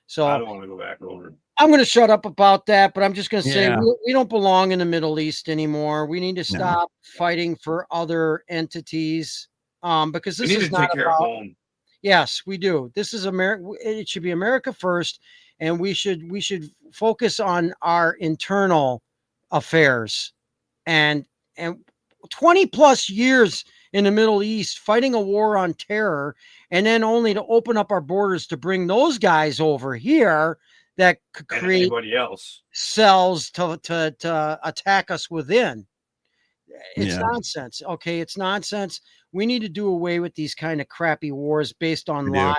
So I don't want to go back over. I'm going to shut up about that, but I'm just going to say we don't belong in the Middle East anymore. We need to stop fighting for other entities because this is not about home. Yes, we do. This is America. It should be America first. And we should focus on our internal affairs, and 20 plus years in the Middle East fighting a war on terror, and then only to open up our borders to bring those guys over here that could create anybody else cells to attack us within. It's nonsense. Okay, it's nonsense. We need to do away with these kind of crappy wars based on lies,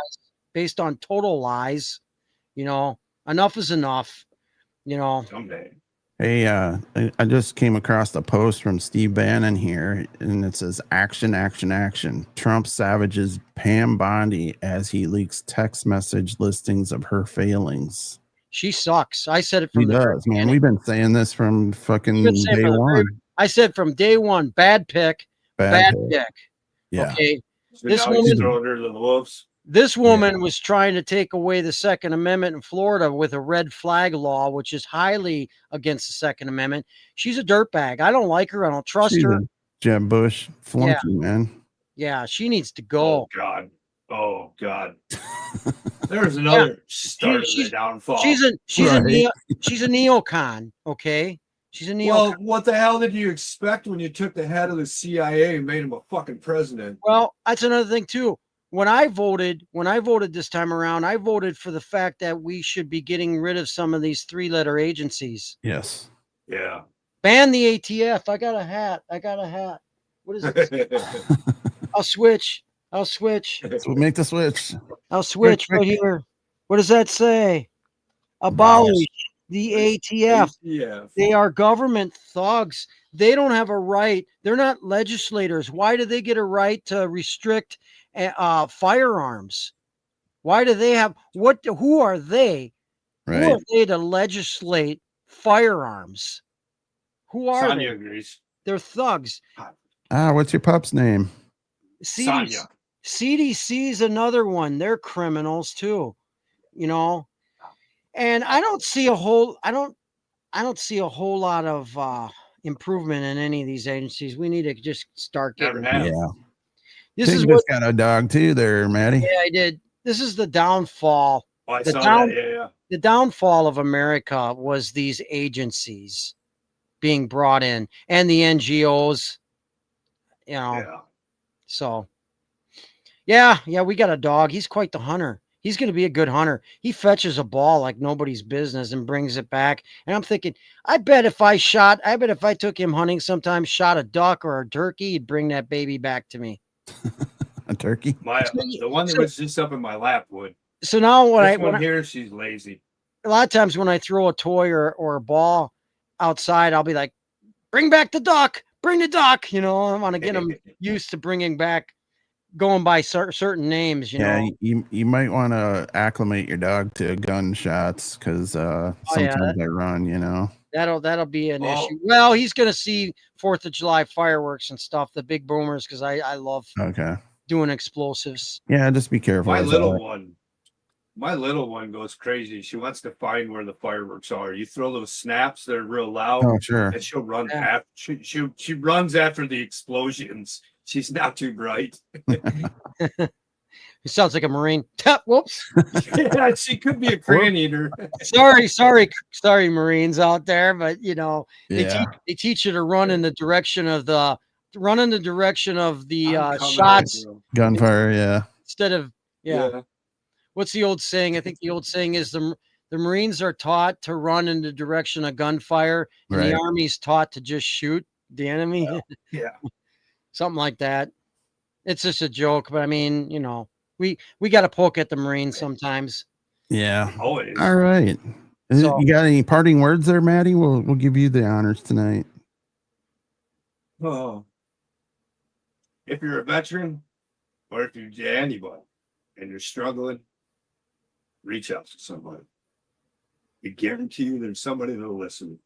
based on total lies. You know, enough is enough, you know. Someday. Hey, I just came across a post from Steve Bannon here, and it says, action, action, action. Trump savages Pam Bondi as he leaks text message listings of her failings. She sucks. I said it from man. We've been saying this from fucking day one. I said from day one, bad pick, bad pick. Yeah. Okay. So this woman throwing her to the wolves. This woman was trying to take away the Second Amendment in Florida with a red flag law, which is highly against the Second Amendment. She's a dirtbag. I don't like her. I don't trust her. Jeb Bush flunky, man. Yeah, she needs to go. Oh God. There's another start of the downfall. She's a neocon. Okay. She's a neocon. Well, what the hell did you expect when you took the head of the CIA and made him a fucking president? Well, that's another thing too. When I voted this time around, I voted for the fact that we should be getting rid of some of these 3-letter agencies. Yes. Yeah. Ban the ATF. I got a hat. What is it? I'll switch. Make the switch. I'll switch right here. What does that say? Abolish the ATF. They are government thugs. They don't have a right. They're not legislators. Why do they get a right to restrict firearms? Why do they have who are they? Right. Who are they to legislate firearms? Who are Sonia they? agrees. They're thugs. What's your pup's name? Sonia. CDC is another one. They're criminals too, you know. And I don't see a whole lot of improvement in any of these agencies. We need to just start getting. This is what got a dog too, there, Matty. Yeah, I did. This is the downfall. Oh, I saw that. Yeah. The downfall of America was these agencies, being brought in, and the NGOs, Yeah. So yeah, we got a dog. He's quite the hunter. He's going to be a good hunter. He fetches a ball like nobody's business and brings it back. And I'm thinking, I bet if I took him hunting sometime, shot a duck or a turkey, he'd bring that baby back to me. A turkey? The one that was just up in my lap would. So now she's lazy. A lot of times when I throw a toy or a ball outside, I'll be like, bring back the duck, bring the duck. I want to get them used to going by certain names, Yeah, you might want to acclimate your dog to gunshots because sometimes they run, That'll be an issue. Well, he's going to see 4th of July fireworks and stuff, the big boomers, because I love doing explosives. Yeah, just be careful. My little one goes crazy. She wants to find where the fireworks are. You throw those snaps, they're real loud. Oh, sure. And she'll run after. She runs after the explosions. She's not too bright. He sounds like a Marine. Whoops. Yeah, she could be a crane eater. Sorry, Marines out there, but they teach you to run in the direction of the shots, gunfire. Instead of What's the old saying? I think the old saying is the Marines are taught to run in the direction of gunfire, and the Army's taught to just shoot the enemy. Yeah. Something like that. It's just a joke, but I mean, we got to poke at the Marines sometimes. Yeah. Always. All right. You got any parting words there, Matty? We'll give you the honors tonight. Oh. If you're a veteran, or if you're anybody, and you're struggling, reach out to somebody. I guarantee you there's somebody that'll listen.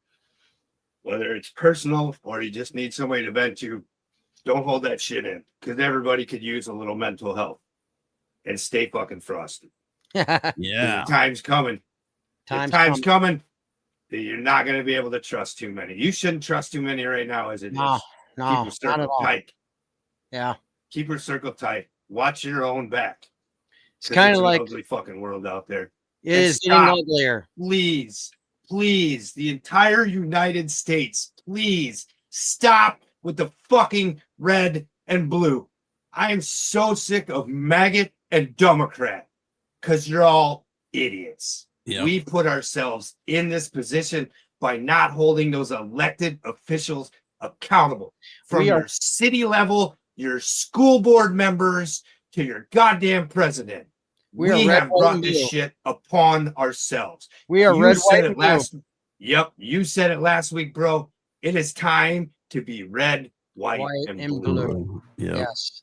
Whether it's personal or you just need somebody to vent to, don't hold that shit in, because everybody could use a little mental health. And stay fucking frosty. Yeah. The time's coming. Time's coming. You're not going to be able to trust too many. You shouldn't trust too many right now as it is. No, Keep your circle tight. Yeah. Keep your circle tight. Watch your own back. It's kind of like an ugly fucking world out there. It is getting uglier. Please, the entire United States, please stop with the fucking red and blue. I am so sick of maggot and Democrat because you're all idiots. Yep. We put ourselves in this position by not holding those elected officials accountable from your city level, your school board members, to your goddamn president. We have brought this shit upon ourselves. We are red, white, and blue. Yep, you said it last week, bro. It is time to be red, white and blue. Yep. Yes.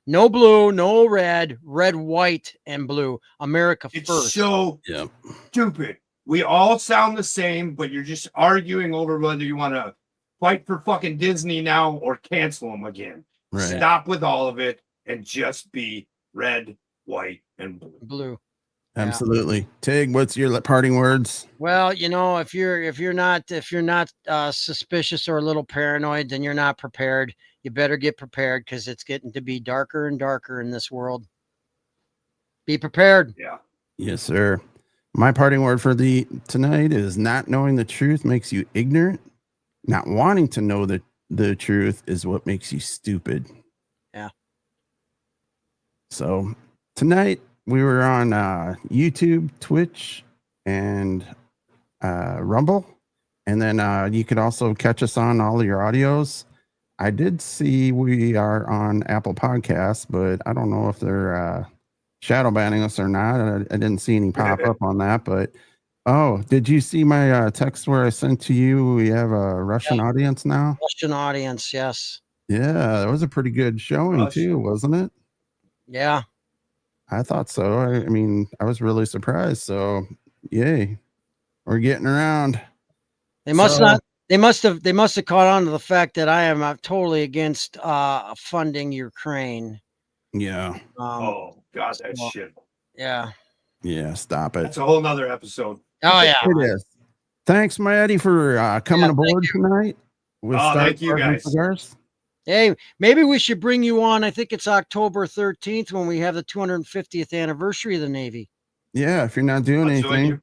No blue, no red, red, white, and blue. America first. It's so stupid. We all sound the same, but you're just arguing over whether you want to fight for fucking Disney now or cancel them again. Right. Stop with all of it and just be red, white, and blue. Absolutely. Tig, what's your parting words? Well, if you're not suspicious or a little paranoid, then you're not prepared. You better get prepared because it's getting to be darker and darker in this world. Be prepared. Yeah. Yes, sir. My parting word for tonight is not knowing the truth makes you ignorant. Not wanting to know the truth is what makes you stupid. Yeah. So tonight we were on YouTube, Twitch, and Rumble. And then you could also catch us on all of your audios. I did see we are on Apple Podcasts, but I don't know if they're shadow banning us or not. I didn't see any pop up on that. But did you see my text where I sent to you? We have a Russian audience now. Russian audience, yes. Yeah, that was a pretty good showing too, wasn't it? Yeah, I thought so. I mean, I was really surprised. So, yay, we're getting around. They must have caught on to the fact that I am totally against funding Ukraine. Yeah. Oh God, that shit. Yeah. Yeah. Stop it. That's a whole nother episode. Oh yeah, it is. Thanks, Matty, for coming aboard tonight. Thank you guys. Cigars. Hey, maybe we should bring you on. I think it's October 13th when we have the 250th anniversary of the Navy. Yeah, if you're not doing anything.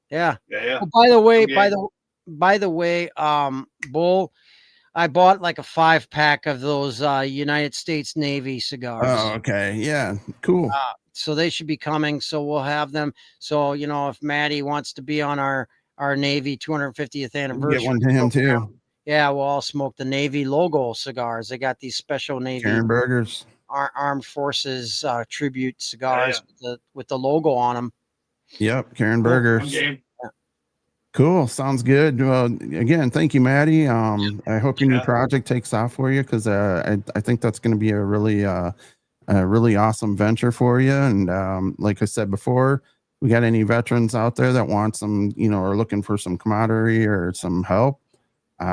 Yeah. Yeah. Oh, by the way, by the way, Bull, I bought like a 5-pack of those United States Navy cigars. Oh, okay. Yeah. Cool. So they should be coming. So we'll have them. So, you know, if Matty wants to be on our Navy 250th anniversary, Get one to him too. Yeah, we'll all smoke the Navy logo cigars. They got these special Navy Karen Burgers. Armed Forces tribute cigars with the logo on them. Yep, Karen Burgers. Okay. Cool. Sounds good. Well, again, thank you, Matty. I hope your new project takes off for you, because I think that's going to be a really awesome venture for you. And like I said before, we got any veterans out there that want some, you know, are looking for some camaraderie or some help,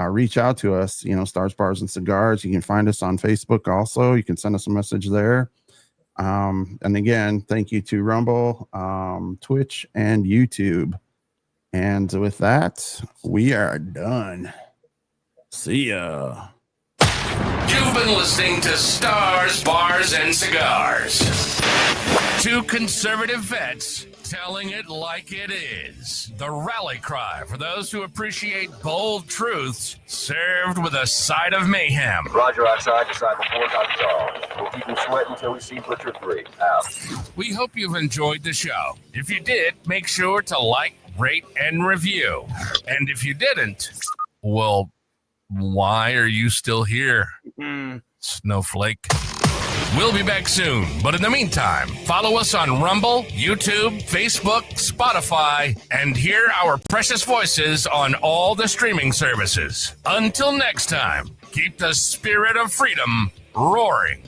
reach out to us. You know, Stars, Bars, and Cigars. You can find us on Facebook also. You can send us a message there. And again, thank you to Rumble, Twitch, and YouTube. And with that, we are done. See ya. You've been listening to Stars, Bars, and Cigars. Two conservative vets telling it like it is. The rally cry for those who appreciate bold truths served with a side of mayhem. Roger, outside, disciple 4, Dr. Charles. We'll keep him sweating until we see Butcher 3. Out. We hope you've enjoyed the show. If you did, make sure to like, rate, and review. And if you didn't, well, why are you still here? Snowflake. We'll be back soon, but in the meantime, follow us on Rumble, YouTube, Facebook, Spotify, and hear our precious voices on all the streaming services. Until next time, keep the spirit of freedom roaring.